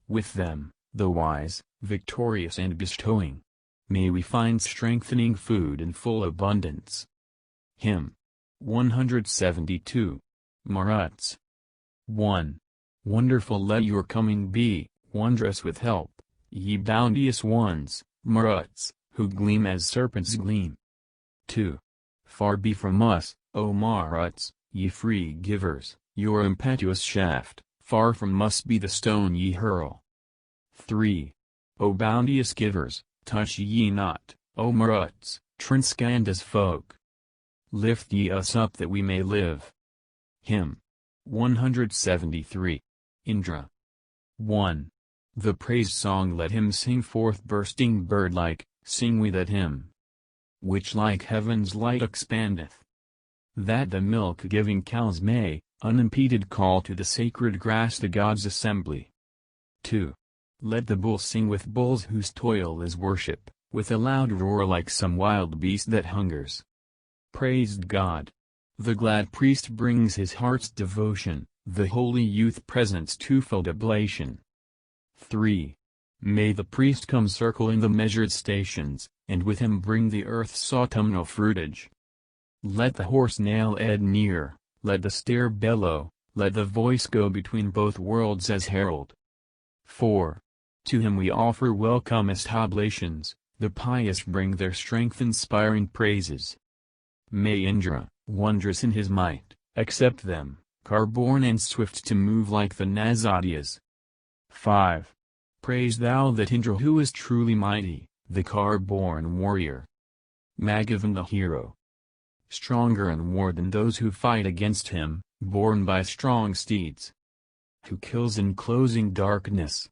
With them, the wise, victorious and bestowing. May we find strengthening food in full abundance. Hymn 172. Maruts. 1. Wonderful let your coming be, wondrous with help, ye bounteous ones, Maruts, who gleam as serpents gleam. 2. Far be from us, O Maruts, ye free givers, your impetuous shaft, far from us be the stone ye hurl. 3. O bounteous givers, touch ye not, O Maruts, Trinskanda's folk. Lift ye us up that we may live. Hymn 173. Indra. 1. The praise song let him sing forth bursting bird-like, sing we that hymn, which like heaven's light expandeth, that the milk-giving cows may, unimpeded call to the sacred grass the gods' assembly. 2. Let the bull sing with bulls whose toil is worship, with a loud roar like some wild beast that hungers. Praised God. The glad priest brings his heart's devotion, the holy youth presents twofold oblation. 3. May the priest come circle in the measured stations, and with him bring the earth's autumnal fruitage. Let the horse nail Ed near, let the stair bellow, let the voice go between both worlds as herald. 4. To him we offer welcomest oblations, the pious bring their strength-inspiring praises. May Indra, wondrous in his might, accept them, car-borne and swift to move like the Nazadyas. 5. Praise thou that Indra who is truly mighty, the car-borne warrior. Bhagavan the hero. Stronger in war than those who fight against him, borne by strong steeds. Who kills in closing darkness.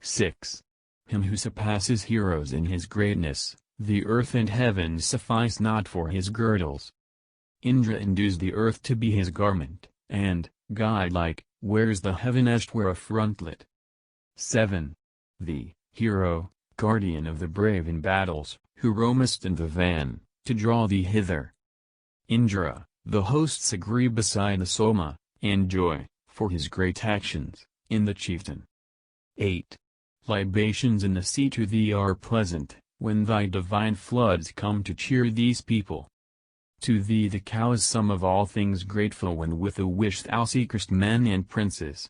6. Him who surpasses heroes in his greatness, the earth and heaven suffice not for his girdles. Indra endues the earth to be his garment, and, god-like, wears the heaven as 'twere a frontlet. 7. The hero, guardian of the brave in battles, who roamest in the van, to draw thee hither. Indra, the hosts agree beside the Soma, and joy, for his great actions, in the chieftain. 8. Libations in the sea to thee are pleasant, when thy divine floods come to cheer these people. To thee the cow is sum of all things grateful when with a wish thou seekest men and princes.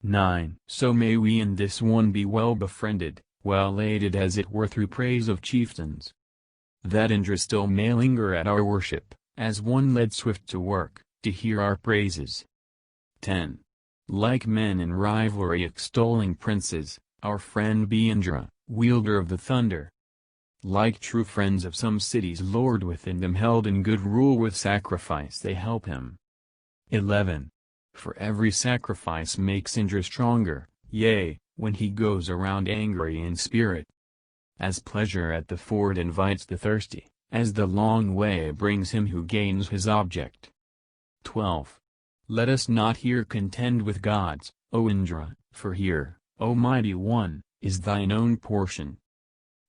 9. So may we in this one be well befriended, well aided as it were through praise of chieftains. That Indra still may linger at our worship, as one led swift to work, to hear our praises. 10. Like men in rivalry extolling princes, our friend be Indra, wielder of the thunder. Like true friends of some cities lord within them held in good rule with sacrifice they help him. 11. For every sacrifice makes Indra stronger, yea, when he goes around angry in spirit. As pleasure at the ford invites the thirsty, as the long way brings him who gains his object. 12. Let us not here contend with gods, O Indra, for here, O mighty one, is thine own portion.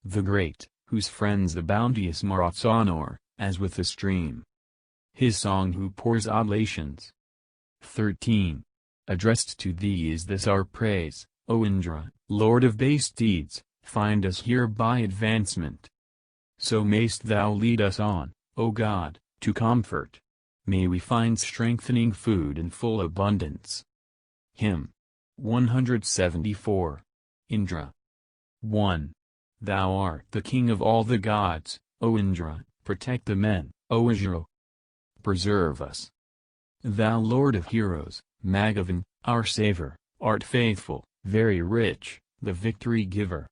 The great, whose friends the bounteous Maruts honor, as with the stream. His song who pours oblations. 13. Addressed to thee is this our praise, O Indra, Lord of base deeds, find us here by advancement. So mayst thou lead us on, O God, to comfort. May we find strengthening food in full abundance. Hymn 174. Indra. 1. Thou art the king of all the gods, O Indra, protect the men, O Ajro. Preserve us. Thou Lord of heroes, Bhagavan, our Saviour, art faithful, very rich, the victory giver.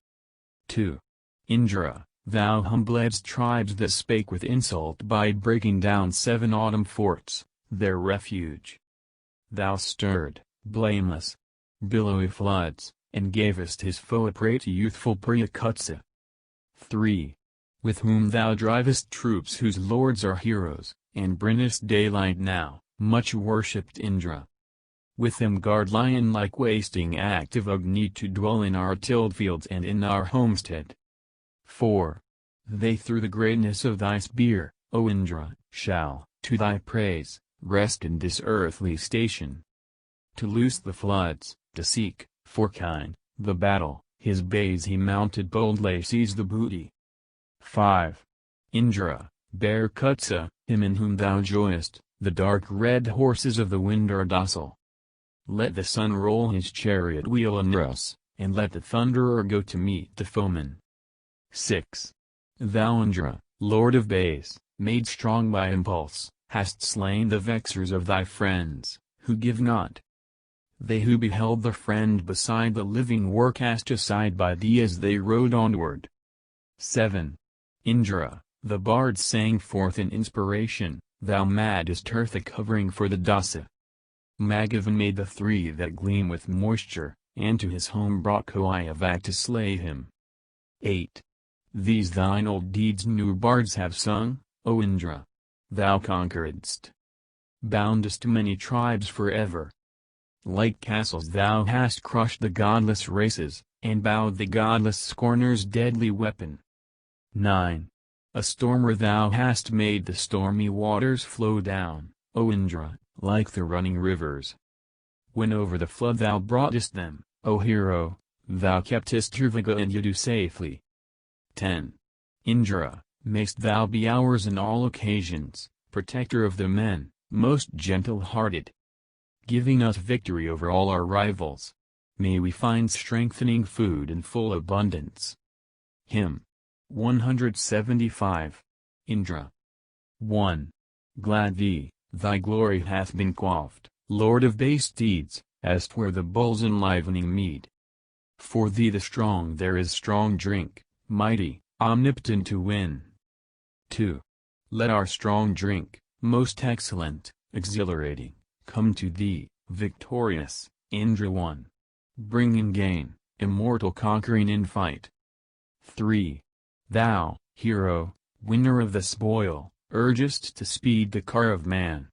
2. Indra, thou humbledst tribes that spake with insult by breaking down 7 autumn forts, their refuge. Thou stirred, blameless, billowy floods, and gavest his foe a prey to youthful Priyakutsa. 3. With whom thou drivest troops whose lords are heroes, and bringest daylight now, much worshipped Indra. With them guard lion-like wasting active Agni to dwell in our tilled fields and in our homestead. 4. They through the greatness of thy spear, O Indra, shall, to thy praise, rest in this earthly station. To loose the floods, to seek, for kine, the battle, his bays he mounted boldly seize the booty. 5. Indra, bear Kutsa, him in whom thou joyest, the dark red horses of the wind are docile. Let the sun roll his chariot wheel under us, and let the thunderer go to meet the foeman. 6. Thou Indra, lord of bays, made strong by impulse, hast slain the vexers of thy friends, who give not. They who beheld the friend beside the living were cast aside by thee as they rode onward. 7. Indra, the bards sang forth in inspiration, thou maddest earth a covering for the Dasa. Magavan made the three that gleam with moisture, and to his home brought Koyavak to slay him. 8. These thine old deeds new bards have sung, O Indra. Thou conqueredst. Boundest many tribes forever. Like castles thou hast crushed the godless races, and bowed the godless scorner's deadly weapon. 9. A stormer thou hast made the stormy waters flow down, O Indra, like the running rivers. When over the flood thou broughtest them, O hero, thou keptest Trivika and Yadu safely. 10. Indra, mayst thou be ours in all occasions, protector of the men, most gentle-hearted, giving us victory over all our rivals. May we find strengthening food in full abundance. Hymn 175. Indra. 1. Glad thee, thy glory hath been quaffed, Lord of base deeds, as 'twere the bull's enlivening mead. For thee the strong there is strong drink, mighty, omnipotent to win. 2. Let our strong drink, most excellent, exhilarating, come to thee, victorious, Indra one. Bringing gain, immortal conquering in fight. 3. Thou, hero, winner of the spoil, urgest to speed the car of man.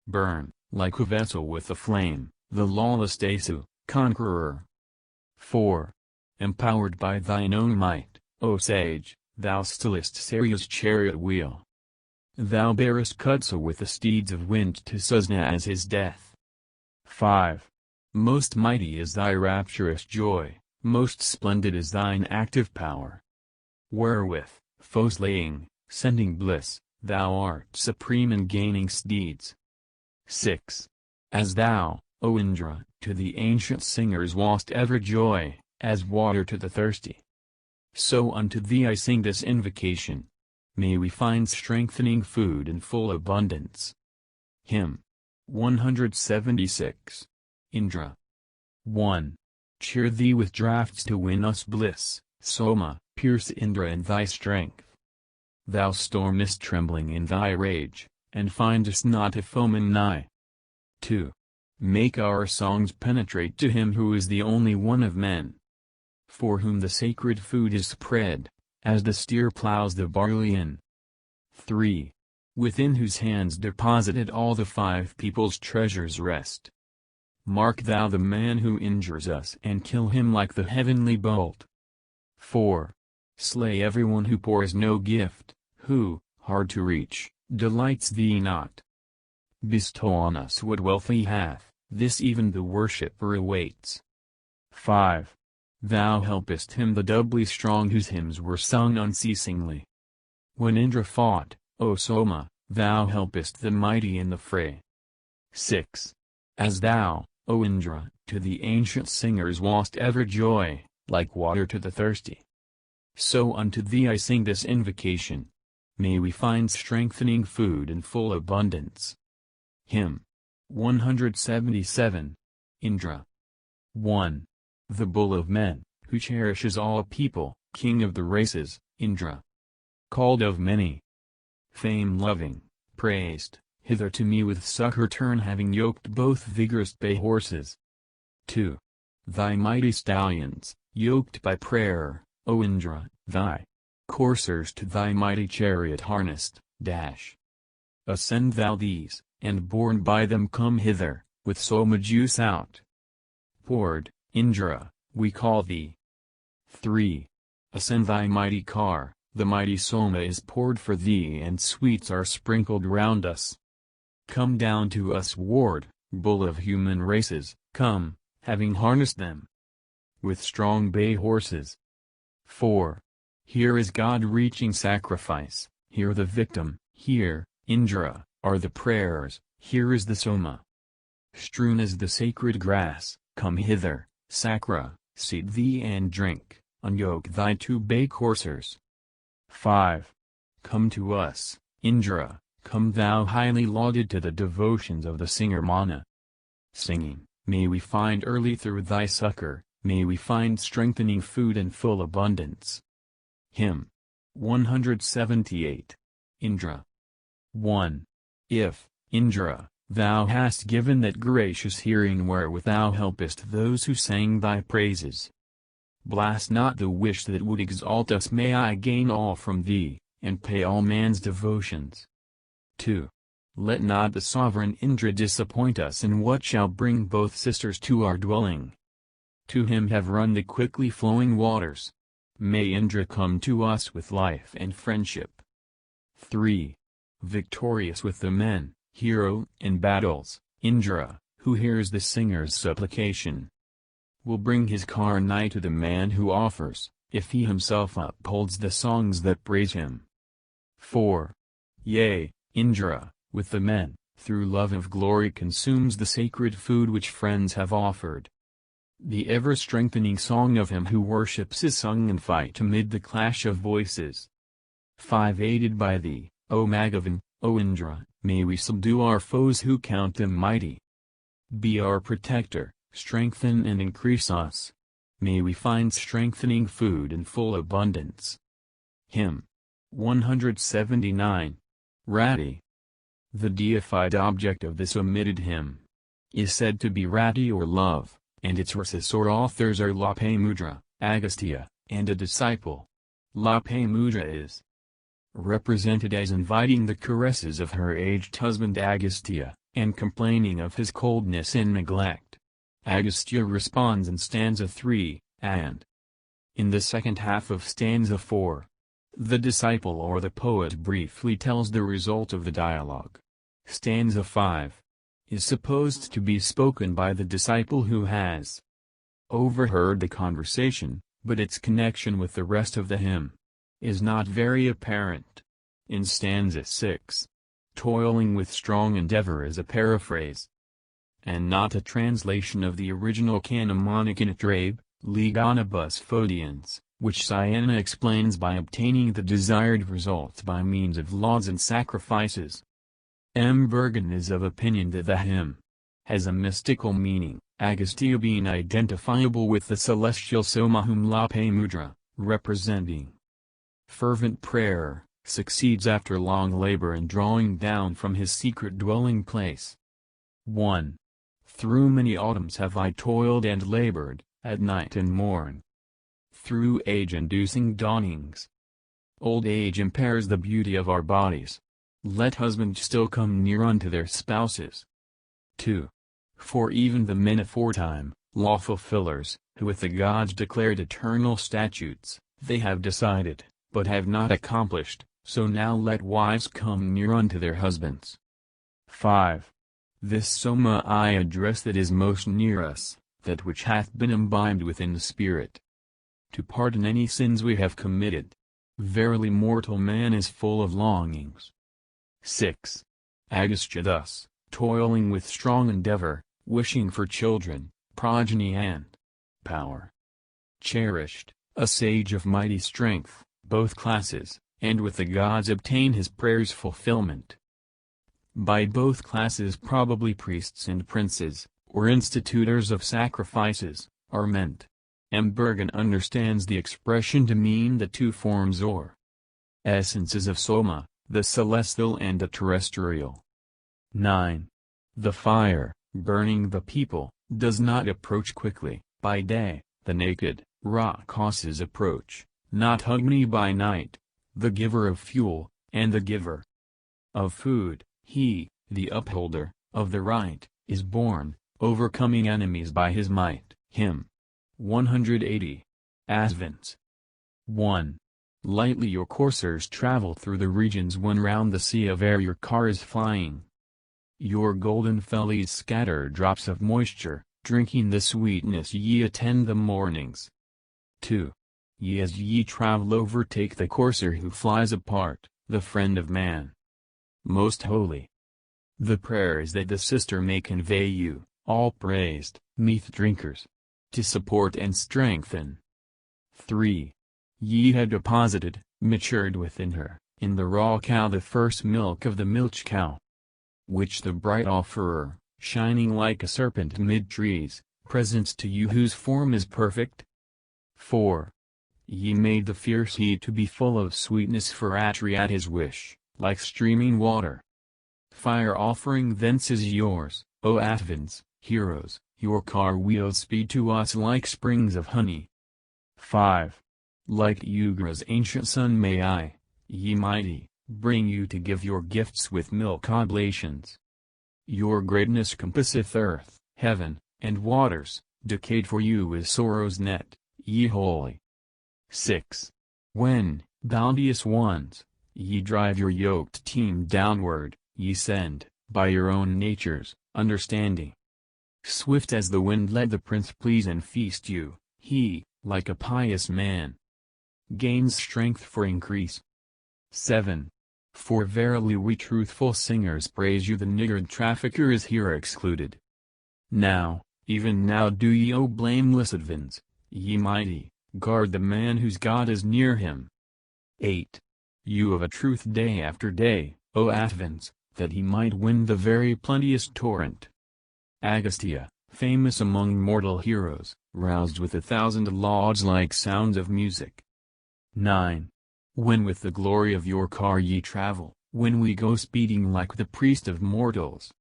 Burn, like a vessel with a flame, the lawless Dasu, conqueror. 4. Empowered by thine own might, O sage, thou stillest Sarya's chariot wheel. Thou bearest Kutsa with the steeds of wind to Susna as his death. 5. Most mighty is thy rapturous joy, most splendid is thine active power. Wherewith, foe slaying, sending bliss, thou art supreme in gaining steeds. 6. As thou, O Indra, to the ancient singers wast ever joy, as water to the thirsty. So unto thee I sing this invocation. May we find strengthening food in full abundance. Hymn 176. Indra. 1. Cheer thee with draughts to win us bliss, Soma, pierce Indra in thy strength. Thou stormest trembling in thy rage, and findest not a foeman nigh. 2. Make our songs penetrate to him who is the only one of men, for whom the sacred food is spread, as the steer plows the barley in. 3. Within whose hands deposited all the five people's treasures rest. Mark thou the man who injures us and kill him like the heavenly bolt. 4. Slay everyone who pours no gift, who, hard to reach, delights thee not. Bestow on us what wealth he hath, this even the worshipper awaits. 5. Thou helpest him the doubly strong whose hymns were sung unceasingly. When Indra fought, O Soma, thou helpest the mighty in the fray. 6. As thou, O Indra, to the ancient singers wast ever joy, like water to the thirsty. So unto thee I sing this invocation. May we find strengthening food in full abundance. Hymn 177. Indra. 1. The bull of men, who cherishes all people, king of the races, Indra. Called of many. Fame-loving, praised, hither to me with succor turn having yoked both vigorous bay horses. 2. Thy mighty stallions, yoked by prayer, O Indra, thy coursers to thy mighty chariot harnessed, dash. Ascend thou these, and borne by them come hither, with soma juice out. Poured, Indra, we call thee. 3. Ascend thy mighty car, the mighty soma is poured for thee and sweets are sprinkled round us. Come down to us ward, bull of human races, come, having harnessed them with strong bay horses. 4. Here is God reaching sacrifice, here the victim, here, Indra, are the prayers, here is the soma. Strewn is the sacred grass, come hither, Sakra, seat thee and drink, unyoke thy 2 bay coursers. 5. Come to us, Indra, come thou highly lauded to the devotions of the singer Mana. Singing, may we find early through thy succor, may we find strengthening food in full abundance. Hymn 178. Indra. 1. If, Indra, thou hast given that gracious hearing wherewith thou helpest those who sang thy praises, blast not the wish that would exalt us. May I gain all from thee, and pay all man's devotions. 2. Let not the sovereign Indra disappoint us in what shall bring both sisters to our dwelling. To him have run the quickly flowing waters. May Indra come to us with life and friendship. 3. Victorious with the men, hero in battles, Indra, who hears the singer's supplication, will bring his car nigh to the man who offers, if he himself upholds the songs that praise him. 4. Yea, Indra, with the men, through love of glory consumes the sacred food which friends have offered. The ever-strengthening song of him who worships is sung in fight amid the clash of voices. 5. Aided by thee, O Magavan, O Indra, may we subdue our foes who count them mighty. Be our protector, strengthen and increase us. May we find strengthening food in full abundance. Hymn 179. Rati. The deified object of this omitted hymn is said to be Rati or love, and its sources or authors are Lopamudra, Agastya, and a disciple. Lopamudra is represented as inviting the caresses of her aged husband Agastya, and complaining of his coldness and neglect. Agastya responds in stanza 3, and in the second half of stanza 4, the disciple or the poet briefly tells the result of the dialogue. Stanza 5 is supposed to be spoken by the disciple who has overheard the conversation, but its connection with the rest of the hymn is not very apparent. In stanza 6, toiling with strong endeavor is a paraphrase, and not a translation of the original canonic in Trabe, Legonibus Phodians, which Siena explains by obtaining the desired results by means of laws and sacrifices. M. Bergen is of opinion that the hymn has a mystical meaning, Agastya being identifiable with the celestial Soma whom Lopamudra, representing fervent prayer, succeeds after long labor in drawing down from his secret dwelling place. 1. Through many autumns have I toiled and labored, at night and morn. Through age-inducing dawnings. Old age impairs the beauty of our bodies. Let husbands still come near unto their spouses. 2. For even the men aforetime, law fulfillers, who with the gods declared eternal statutes, they have decided, but have not accomplished, so now let wives come near unto their husbands. 5. This Soma I address that is most near us, that which hath been imbibed within the spirit, to pardon any sins we have committed. Verily mortal man is full of longings. 6. Agastya thus, toiling with strong endeavor, wishing for children, progeny and power, cherished, a sage of mighty strength, both classes, and with the gods obtain his prayer's fulfillment. By both classes probably priests and princes, or institutors of sacrifices, are meant. M. Bergen understands the expression to mean the two forms or essences of Soma, the celestial and the terrestrial. 9. The fire, burning the people, does not approach quickly. By day, the naked, Rakshasas approach, not Agni by night, the giver of fuel, and the giver of food, he, the upholder, of the right, is born, overcoming enemies by his might. Hymn 180. Asvins. 1. Lightly your coursers travel through the regions when round the sea of air your car is flying. Your golden fellies scatter drops of moisture, drinking the sweetness ye attend the mornings. 2. Ye as ye travel overtake the courser who flies apart, the friend of man. Most holy. The prayer is that the sister may convey you, all praised, meath drinkers, to support and strengthen. 3. Ye have deposited, matured within her, in the raw cow the first milk of the milch cow, which the bright offerer, shining like a serpent mid trees, presents to you whose form is perfect. 4. Ye made the fierce heat to be full of sweetness for Atri at his wish, like streaming water. Fire offering thence is yours, O Atvins, heroes, your car wheels speed to us like springs of honey. 5. Like Ugra's ancient son may I, ye mighty, bring you to give your gifts with milk oblations. Your greatness compasseth earth, heaven, and waters, decayed for you is sorrow's net, ye holy. 6. When, bounteous ones, ye drive your yoked team downward, ye send, by your own nature's understanding. Swift as the wind let the prince please and feast you, he, like a pious man, gains strength for increase. 7. For verily we truthful singers praise you, the niggard trafficker is here excluded. Now, even now do ye, O blameless Advins, ye mighty, guard the man whose God is near him. 8. You of a truth day after day, O Atvins, that he might win the very plenteous torrent. Agastya, famous among mortal heroes, roused with 1,000 lauds like sounds of music. 9. When with the glory of your car ye travel, when we go speeding like the priest of mortals,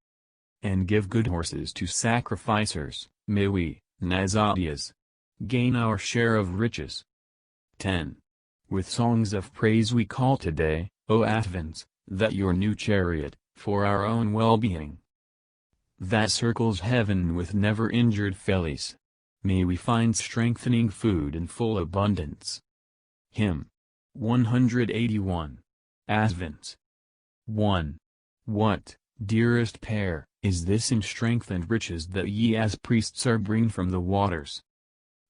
and give good horses to sacrificers, may we, Nazatyas, gain our share of riches. 10. With songs of praise we call today, O Atvins, that your new chariot, for our own well-being, that circles heaven with never injured fellies, may we find strengthening food in full abundance. Hymn 181. Asvins. 1. What, dearest pair, is this in strength and riches that ye as priests are bring from the waters?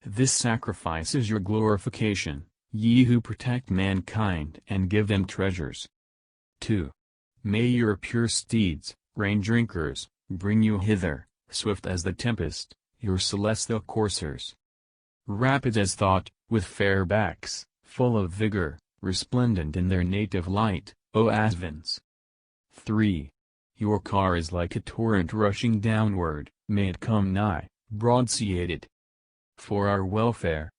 This sacrifice is your glorification, ye who protect mankind and give them treasures. 2. May your pure steeds, rain drinkers, bring you hither, swift as the tempest, your celestial coursers. Rapid as thought, with fair backs, full of vigor, resplendent in their native light, O Asvins. 3. Your car is like a torrent rushing downward, may it come nigh, broad-seated, for our welfare,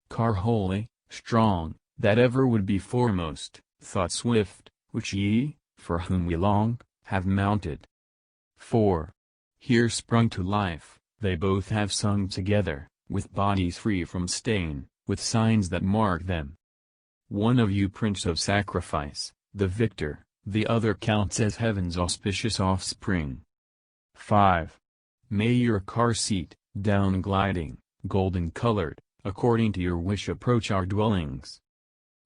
car holy, strong, that ever would be foremost, thought swift, which ye, for whom we long, have mounted. 4. Here sprung to life, they both have sung together, with bodies free from stain, with signs that mark them. One of you prince of sacrifice, the victor, the other counts as heaven's auspicious offspring. 5. May your car seat, down gliding, golden-colored, according to your wish approach our dwellings.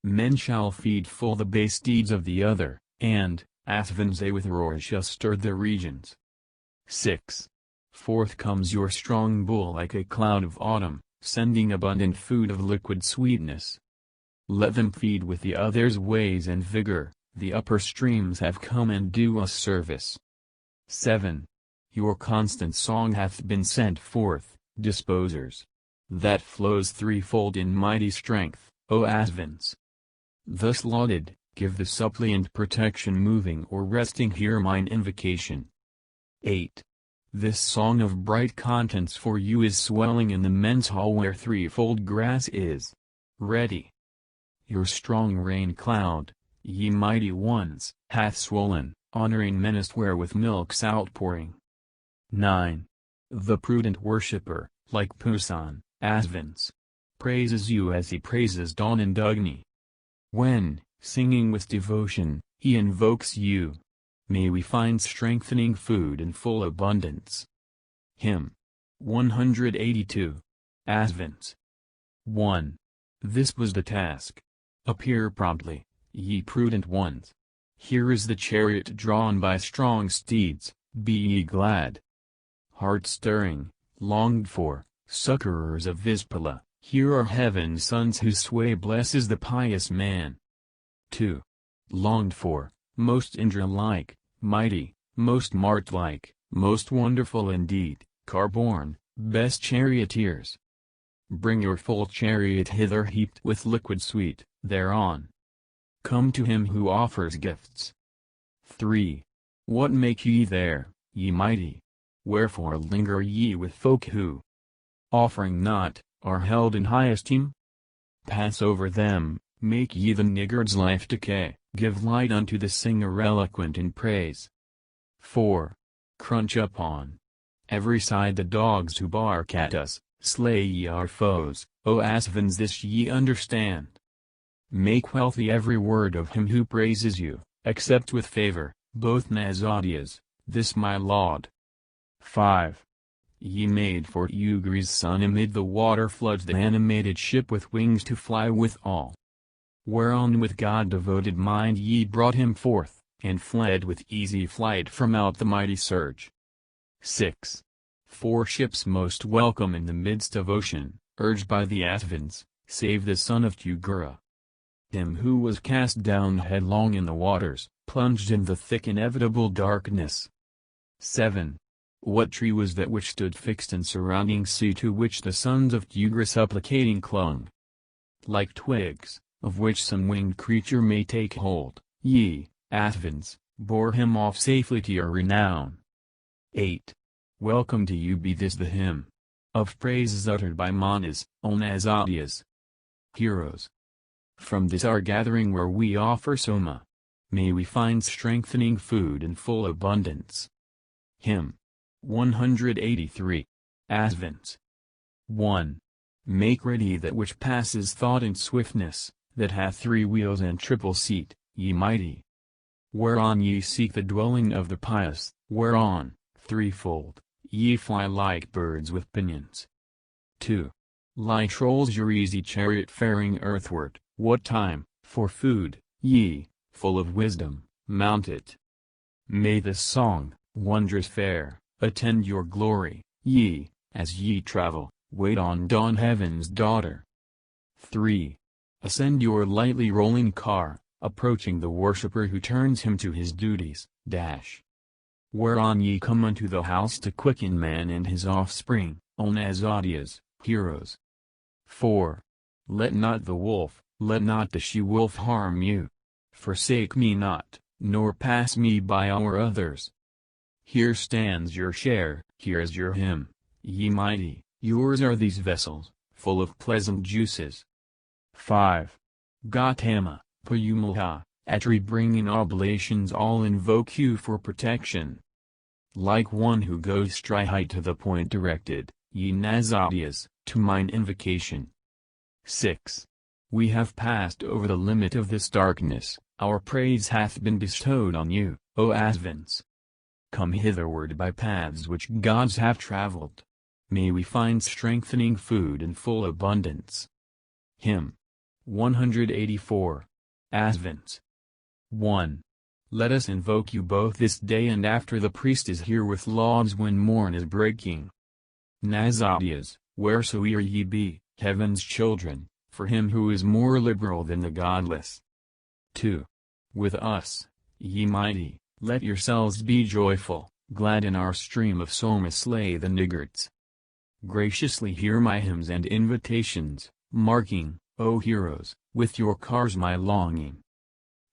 Men shall feed full the bay steeds of the other, and, Athvins with roar shall stir the regions. 6. Forth comes your strong bull like a cloud of autumn, sending abundant food of liquid sweetness. Let them feed with the others' ways and vigor, the upper streams have come and do us service. 7. Your constant song hath been sent forth, disposers, that flows threefold in mighty strength, O Asvins. Thus lauded, give the suppliant protection moving or resting, hear mine invocation. 8. This song of bright contents for you is swelling in the men's hall where threefold grass is ready. Your strong rain cloud, ye mighty ones, hath swollen, honoring menaced where with milk's outpouring. 9. The prudent worshipper, like Pusan, Asvins, praises you as he praises dawn and Agni. When, singing with devotion, he invokes you, May we find strengthening food in full abundance. Hymn 182. Advent 1. This was the task. Appear promptly, ye prudent ones. Here is the chariot drawn by strong steeds, be ye glad. Heart-stirring, longed for, succorers of Vispala, here are heaven's sons whose sway blesses the pious man. 2. Longed for, most Indra-like, mighty, most Mart-like, most wonderful indeed, car-borne, best charioteers. Bring your full chariot hither heaped with liquid sweet, thereon. Come to him who offers gifts. 3. What make ye there, ye mighty? Wherefore linger ye with folk who, offering not, are held in high esteem? Pass over them, make ye the niggard's life decay, give light unto the singer eloquent in praise. 4. Crunch upon every side the dogs who bark at us, slay ye our foes, O Asvins, this ye understand. Make wealthy every word of him who praises you, accept with favor, both Nazadias, this my laud. 5. Ye made for Ugri's son amid the water floods the animated ship with wings to fly withal. Whereon with God-devoted mind ye brought him forth, and fled with easy flight from out the mighty surge. 6. 4 ships most welcome in the midst of ocean, urged by the Asvins, save the son of Tugura. Him who was cast down headlong in the waters, plunged in the thick inevitable darkness. 7. What tree was that which stood fixed in surrounding sea to which the sons of Tugura supplicating clung? Like twigs, of which some winged creature may take hold, ye, Asvins, bore him off safely to your renown. 8. Welcome to you be this the hymn of praises uttered by Manas, O Nazadias. Heroes. From this our gathering where we offer Soma, may we find strengthening food in full abundance. Hymn 183. Advent 1. Make ready that which passes thought in swiftness, that hath 3 wheels and triple seat, ye mighty. Whereon ye seek the dwelling of the pious, whereon, threefold, ye fly like birds with pinions. 2. Lie trolls your easy chariot faring earthward, what time, for food, ye, full of wisdom, mount it. May this song, wondrous fair, attend your glory, ye, as ye travel, wait on dawn heaven's daughter. 3. Ascend your lightly rolling car, approaching the worshipper who turns him to his duties, whereon ye come unto the house to quicken man and his offspring, O Nazadias, heroes. 4. Let not the wolf, let not the she-wolf harm you. Forsake me not, nor pass me by or others. Here stands your share, here is your hymn, ye mighty, yours are these vessels, full of pleasant juices. 5. Gautama, Payumulha, Atri bringing oblations all invoke you for protection. Like one who goes straight to the point directed, ye Nazadias, to mine invocation. 6. We have passed over the limit of this darkness, our praise hath been bestowed on you, O Asvins. Come hitherward by paths which gods have traveled. May we find strengthening food in full abundance. Hymn 184. Asvins 1. Let us invoke you both this day and after the priest is here with lauds when morn is breaking. Nazadias, wheresoe'er ye be, heaven's children, for him who is more liberal than the godless. 2. With us, ye mighty, let yourselves be joyful, glad in our stream of Soma, slay the niggards. Graciously hear my hymns and invitations, marking, O heroes, with your cars my longing.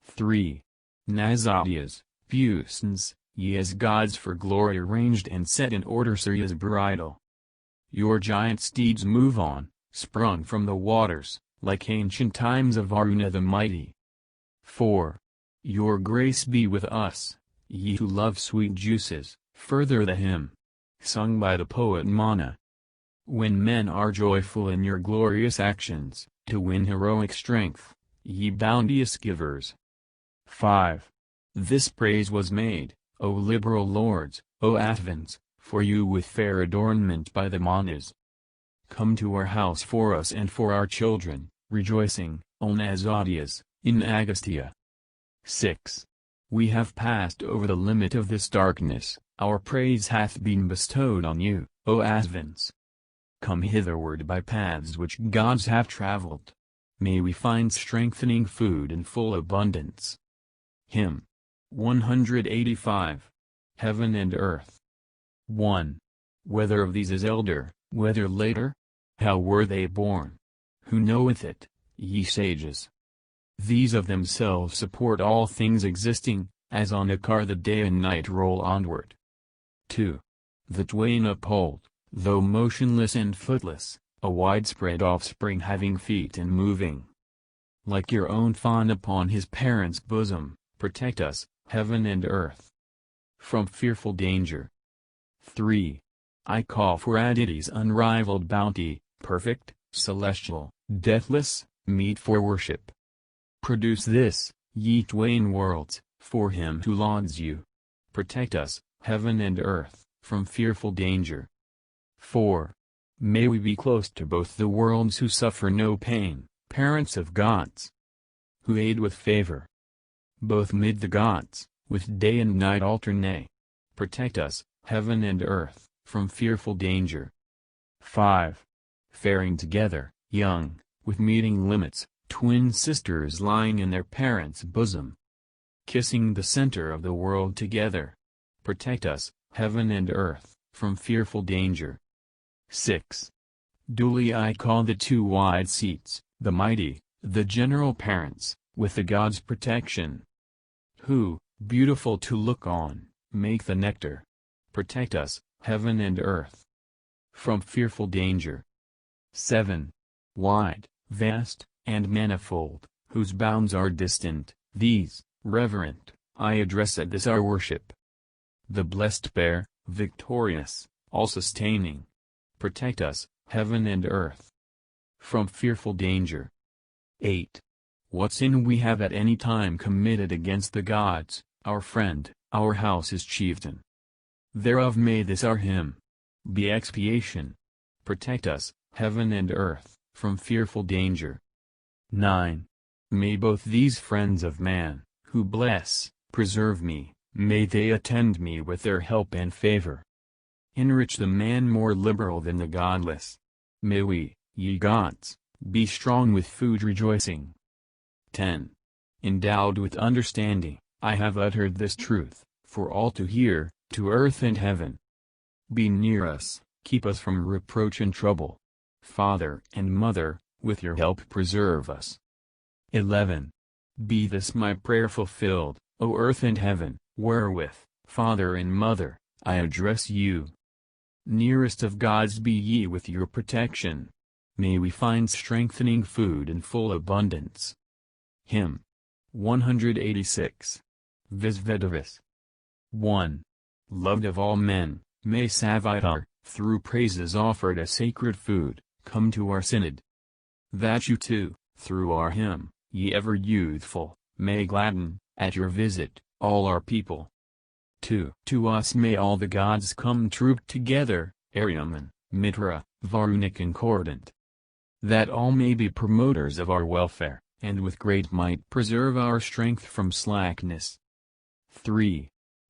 3. Nazadias, Pusans, ye as gods for glory arranged and set in order Surya's bridal. Your giant steeds move on, sprung from the waters, like ancient times of Varuna the mighty. 4. Your grace be with us, ye who love sweet juices, further the hymn, sung by the poet Mana. When men are joyful in your glorious actions, to win heroic strength, ye bounteous givers. 5. This praise was made, O liberal lords, O Athvins, for you with fair adornment by the Manas. Come to our house for us and for our children, rejoicing, O Nazadyas, in Agastya. 6. We have passed over the limit of this darkness, our praise hath been bestowed on you, O Asvins. Come hitherward by paths which gods have travelled. May we find strengthening food in full abundance. Hymn 185. Heaven and Earth. 1. Whether of these is elder, whether later? How were they born? Who knoweth it, ye sages? These of themselves support all things existing, as on a car the day and night roll onward. 2. The twain uphold, though motionless and footless, a widespread offspring having feet and moving. Like your own fawn upon his parent's bosom, protect us, heaven and earth, from fearful danger. 3. I call for Aditi's unrivaled bounty, perfect, celestial, deathless, meet for worship. Produce this, ye twain worlds, for him who lauds you. Protect us, heaven and earth, from fearful danger. 4. May we be close to both the worlds who suffer no pain, parents of gods, who aid with favor. Both mid the gods, with day and night alternate. Protect us, heaven and earth, from fearful danger. 5. Faring together, young, with meeting limits, twin sisters lying in their parents' bosom, kissing the center of the world together. Protect us, heaven and earth, from fearful danger. 6. Duly I call the two wide seats, the mighty, the general parents, with the gods' protection, who, beautiful to look on, make the nectar. Protect us, heaven and earth, from fearful danger. 7. Wide, vast, and manifold, whose bounds are distant, these, reverent, I address at this our worship. The blessed pair, victorious, all-sustaining. Protect us, heaven and earth, from fearful danger. 8. What sin we have at any time committed against the gods, our friend, our house's chieftain. Thereof may this our hymn be expiation. Protect us, heaven and earth, from fearful danger. 9. May both these friends of man, who bless, preserve me, may they attend me with their help and favor. Enrich the man more liberal than the godless. May we, ye gods, be strong with food rejoicing. 10. Endowed with understanding, I have uttered this truth, for all to hear, to earth and heaven. Be near us, keep us from reproach and trouble. Father and Mother, with your help preserve us. 11. Be this my prayer fulfilled, O earth and heaven, wherewith, Father and Mother, I address you. Nearest of gods be ye with your protection. May we find strengthening food in full abundance. Hymn 186. Visvedavis. 1. Loved of all men, may Savitar, through praises offered as sacred food, come to our synod. That you too, through our hymn, ye ever youthful, may gladden, at your visit, all our people. 2. To us may all the gods come trooped together, Aryaman, Mitra, Varuna concordant. That all may be promoters of our welfare, and with great might preserve our strength from slackness. 3.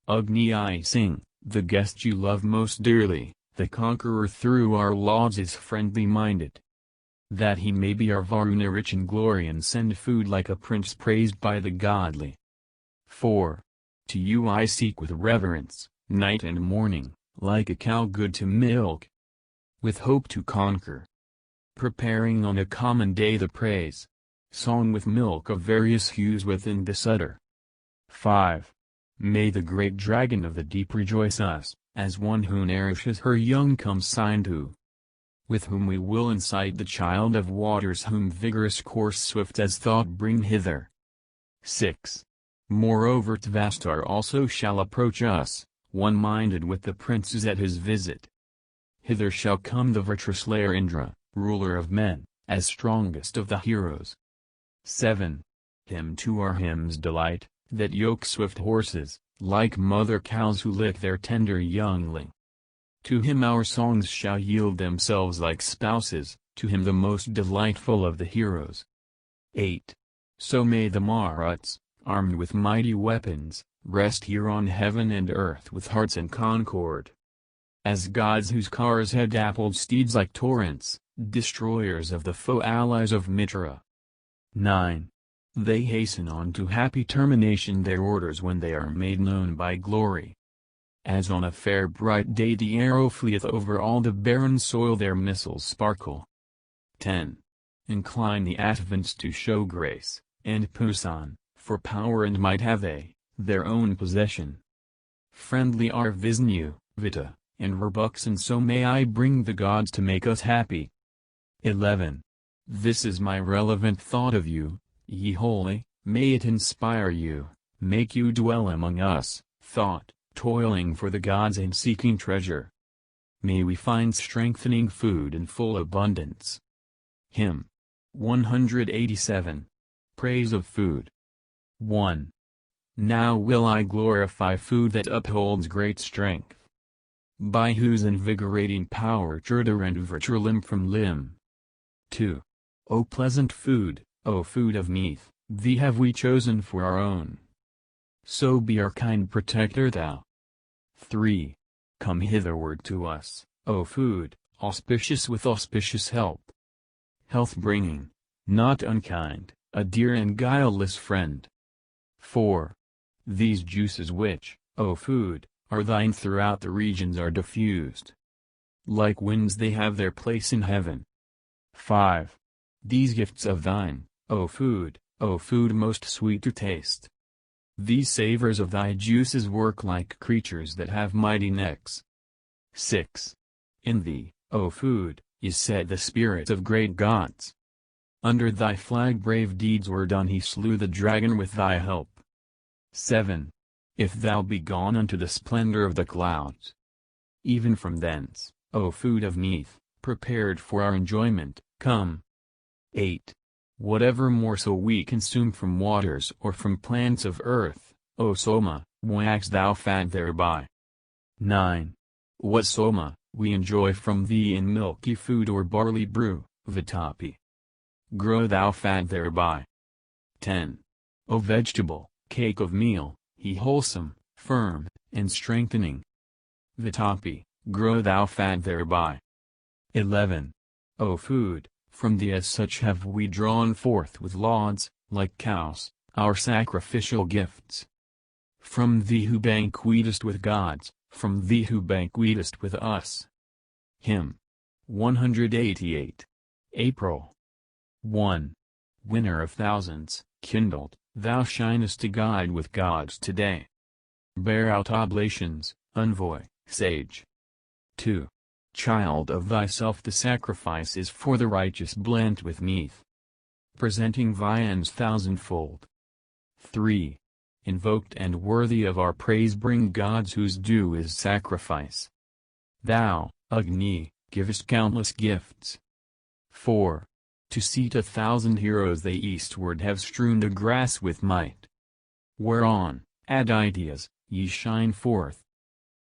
Agni I sing, the guest you love most dearly, the conqueror through our laws is friendly-minded. That he may be our Varuna rich in glory and send food like a prince praised by the godly. 4. To you I seek with reverence, night and morning, like a cow good to milk, with hope to conquer. Preparing on a common day the praise song with milk of various hues within this udder. 5. May the great dragon of the deep rejoice us, as one who nourishes her young comes signed to, with whom we will incite the child of waters whom vigorous course swift as thought bring hither. 6. Moreover Tvastar also shall approach us, one-minded with the princes at his visit. Hither shall come the Vritraslayer Indra, ruler of men, as strongest of the heroes. 7. Hymn to our hymn's delight, that yoke swift horses, like mother cows who lick their tender youngling. To him our songs shall yield themselves like spouses, to him the most delightful of the heroes. 8. So may the Maruts, armed with mighty weapons, rest here on heaven and earth with hearts in concord. As gods whose cars had dappled steeds like torrents, destroyers of the foe allies of Mitra. 9. They hasten on to happy termination their orders when they are made known by glory. As on a fair bright day the arrow fleeth over all the barren soil their missiles sparkle. 10. Incline the Advents to show grace, and Pusan, for power and might have they, their own possession. Friendly are Vishnu, Vita, and Rebux, and so may I bring the gods to make us happy. 11. This is my relevant thought of you, ye holy, may it inspire you, make you dwell among us, thought, toiling for the gods and seeking treasure. May we find strengthening food in full abundance. Hymn 187. Praise of Food. 1. Now will I glorify food that upholds great strength, by whose invigorating power Churda and Uvratra limb from limb. 2. O pleasant food, O food of Neith, thee have we chosen for our own. So be our kind protector thou. 3. Come hitherward to us, O food, auspicious with auspicious help. Health bringing, not unkind, a dear and guileless friend. 4. These juices which, O food, are thine throughout the regions are diffused. Like winds they have their place in heaven. 5. These gifts of thine, O food most sweet to taste. These savors of thy juices work like creatures that have mighty necks. 6. In thee, O food, is set the spirits of great gods. Under thy flag brave deeds were done, he slew the dragon with thy help. 7. If thou be gone unto the splendor of the clouds, even from thence, O food of Neith, prepared for our enjoyment, come. 8. Whatever morsel we consume from waters or from plants of earth, O Soma, wax thou fat thereby. 9. What Soma, we enjoy from thee in milky food or barley brew, Vitapi, grow thou fat thereby. 10. O vegetable, cake of meal, he wholesome, firm, and strengthening. Vitapi, grow thou fat thereby. 11. O food, from thee as such have we drawn forth with lauds, like cows, our sacrificial gifts. From thee who banquetest with gods, from thee who banquetest with us. Hymn 188. April. 1. Winner of thousands, kindled, thou shinest to guide with gods today. Bear out oblations, envoy, sage. 2. Child of thyself, the sacrifice is for the righteous blent with Neith, presenting viands thousandfold. 3. Invoked and worthy of our praise bring gods whose due is sacrifice. Thou, Agni, givest countless gifts. 4. To seat 1,000 heroes they eastward have strewn the grass with might, whereon, Aditya's, ye shine forth.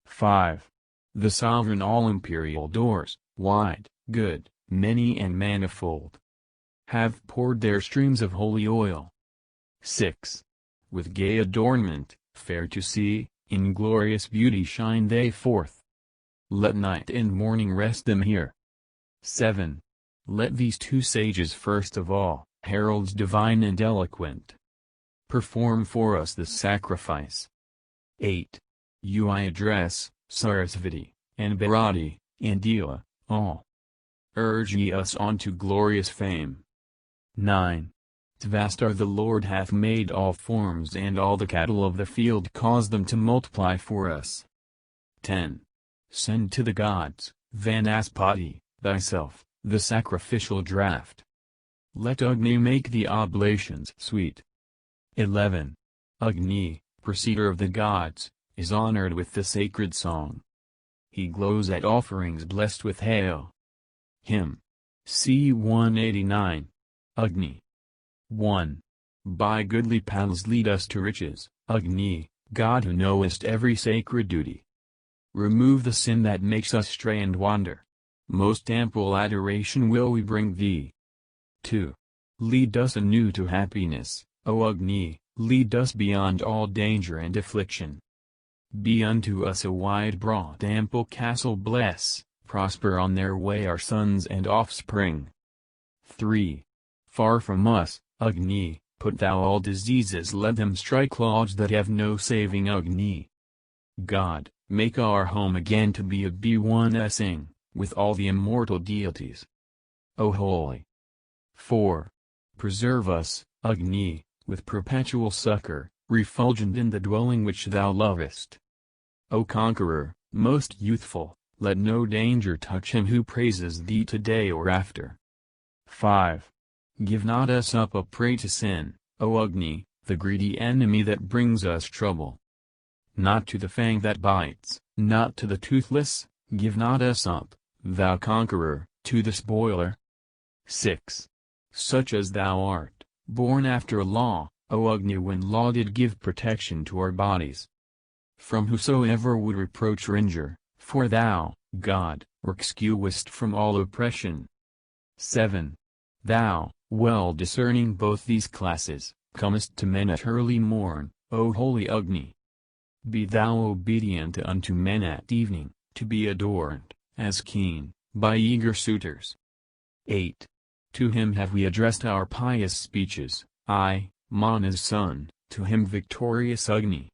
5. The sovereign all-imperial doors, wide, good, many and manifold, have poured their streams of holy oil. 6. With gay adornment, fair to see, in glorious beauty shine they forth. Let night and morning rest them here. 7. Let these two sages first of all, heralds divine and eloquent, perform for us this sacrifice. 8. You I address, Sarasvati, and Bharati, and Ila, all. Urge ye us on to glorious fame. 9. Tvastar the Lord hath made all forms, and all the cattle of the field cause them to multiply for us. 10. Send to the gods, Vanaspati, thyself, the sacrificial draught. Let Agni make the oblations sweet. 11. Agni, preceder of the gods, is honored with the sacred song. He glows at offerings blessed with hail. Hymn C 189. Agni. 1. By goodly paths lead us to riches, Agni, God who knowest every sacred duty. Remove the sin that makes us stray and wander. Most ample adoration will we bring thee. 2. Lead us anew to happiness, O Agni, lead us beyond all danger and affliction. Be unto us a wide broad ample castle, bless, prosper on their way our sons and offspring. 3. Far from us, Agni, put thou all diseases, let them strike lodge that have no saving, Agni. God, make our home again to be a B1sing, with all the immortal deities. O Holy. 4. Preserve us, Agni, with perpetual succor, refulgent in the dwelling which thou lovest. O Conqueror, most youthful, let no danger touch him who praises thee today or after. 5. Give not us up a prey to sin, O Agni, the greedy enemy that brings us trouble. Not to the fang that bites, not to the toothless, give not us up, thou Conqueror, to the spoiler. 6. Such as thou art, born after law, O Agni, when law did give protection to our bodies. From whosoever would reproach or injure, for thou, God, rescuest from all oppression. 7. Thou, well discerning both these classes, comest to men at early morn, O holy Agni. Be thou obedient unto men at evening, to be adorned, as keen, by eager suitors. 8. To him have we addressed our pious speeches, I, Mana's son, to him victorious Agni.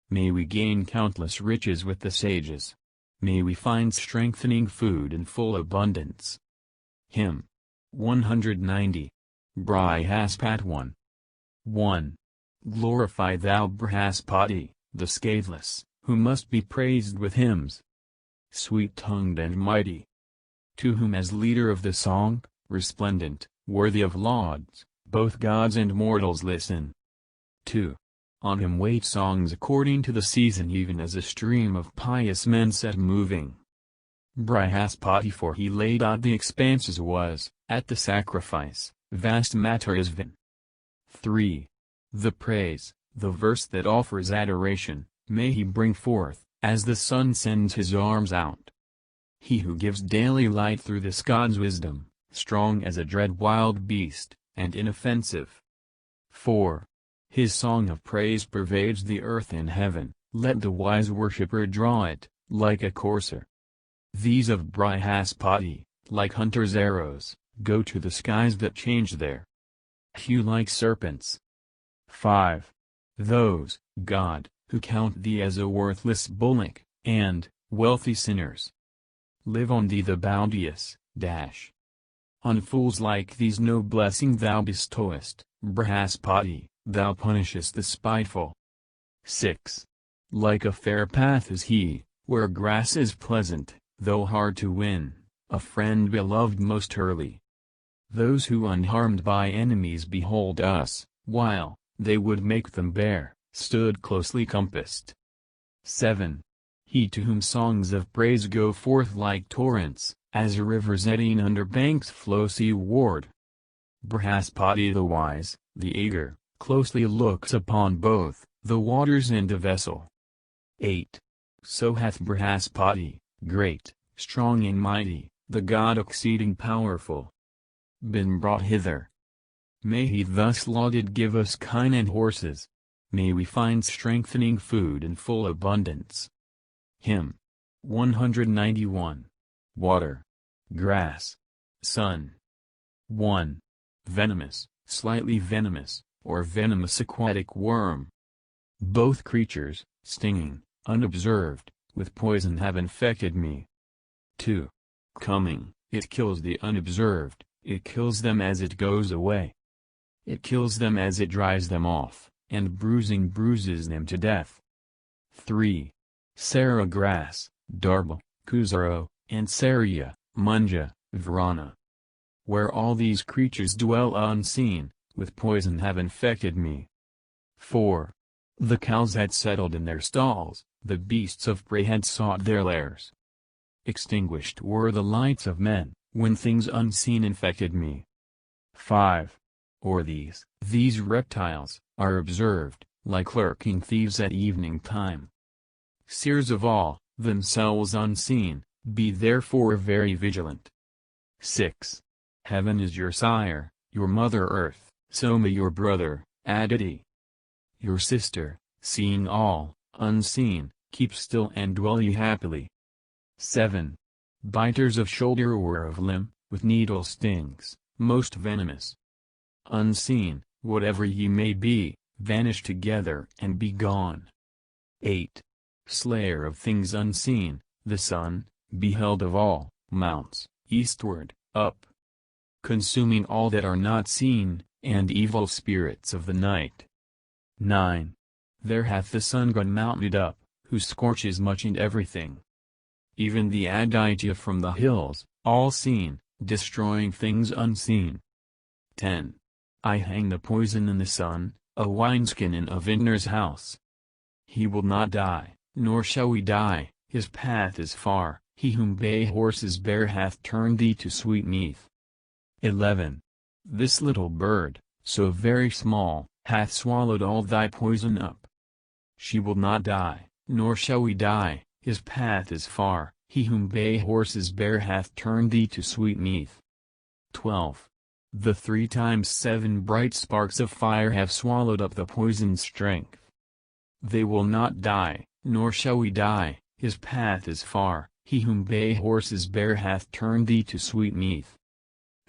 May we gain countless riches with the sages. May we find strengthening food in full abundance. Hymn 190. Brihaspati 1. 1. Glorify thou Brihaspati, the scatheless, who must be praised with hymns. Sweet-tongued and mighty. To whom as leader of the song, resplendent, worthy of lauds, both gods and mortals listen. 2. On him wait songs according to the season, even as a stream of pious men set moving. Brihaspati, for he laid out the expanses, was, at the sacrifice, vast matter is vain. 3. The praise, the verse that offers adoration, may he bring forth, as the sun sends his arms out. He who gives daily light through this God's wisdom, strong as a dread wild beast, and inoffensive. 4. His song of praise pervades the earth and heaven, let the wise worshipper draw it, like a courser. These of Brihaspati, like hunters' arrows, go to the skies that change their hue like serpents. 5. Those, God, who count thee as a worthless bullock, and, wealthy sinners, live on thee the bounteous, on fools like these no blessing thou bestowest, Brihaspati, thou punishest the spiteful. 6. Like a fair path is he, where grass is pleasant, though hard to win, a friend beloved most early. Those who unharmed by enemies behold us, while they would make them bear, stood closely compassed. 7. He to whom songs of praise go forth like torrents, as rivers eddying under banks flow seaward. Brihaspati the wise, the eager, closely looks upon both, the waters and the vessel. 8. So hath Brihaspati, great, strong and mighty, the God exceeding powerful, been brought hither. May he thus lauded give us kine and horses. May we find strengthening food in full abundance. Hymn 191. Water, grass, sun. 1. Venomous, slightly venomous, or venomous aquatic worm. Both creatures, stinging, unobserved, with poison have infected me. 2. Coming, it kills the unobserved, it kills them as it goes away. It kills them as it drives them off, and bruising bruises them to death. 3. Sara grass, Darba, Kuzaro, and Saria, Munja, Varana. Where all these creatures dwell unseen, with poison have infected me. 4. The cows had settled in their stalls, the beasts of prey had sought their lairs. Extinguished were the lights of men, when things unseen infected me. 5. or these reptiles, are observed, like lurking thieves at evening time. Seers of all, themselves unseen, be therefore very vigilant. 6. Heaven is your sire, your mother earth, Soma your brother, Aditi. Your sister, seeing all, unseen, keep still and dwell ye happily. 7. Biters of shoulder or of limb, with needle stings, most venomous. Unseen, whatever ye may be, vanish together and be gone. 8. Slayer of things unseen, the sun, beheld of all, mounts, eastward, up. Consuming all that are not seen, and evil spirits of the night. 9. There hath the sun gone mounted up, who scorches much and everything. Even the Aditya from the hills, all seen, destroying things unseen. 10. I hang the poison in the sun, a wineskin in a vintner's house. He will not die, nor shall we die, his path is far, he whom bay horses bear hath turned thee to sweetmeath. 11. This little bird, so very small, hath swallowed all thy poison up. She will not die, nor shall we die, his path is far, he whom bay horses bear hath turned thee to sweetmeath. 12. The 3 times 7 bright sparks of fire have swallowed up the poisoned strength. They will not die, nor shall we die, his path is far, he whom bay horses bear hath turned thee to sweetmeath.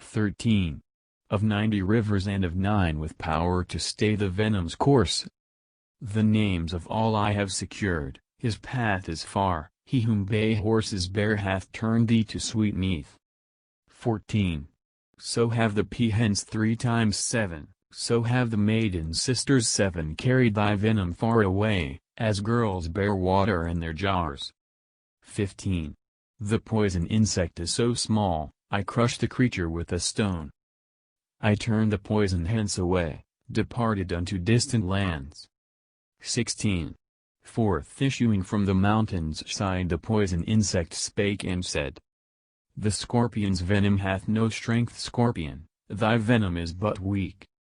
13. Of 90 rivers and of 9 with power to stay the venom's course. The names of all I have secured, his path is far, he whom bay horses bear hath turned thee to sweetmeath. 14. So have the peahens 3 times 7, so have the maiden sisters 7 carried thy venom far away, as girls bear water in their jars. 15. The poison insect is so small, I crush the creature with a stone. I turned the poison hence away, departed unto distant lands. 16. Forth issuing from the mountain's side the poison insect spake and said, the scorpion's venom hath no strength. Scorpion, thy venom is but weak,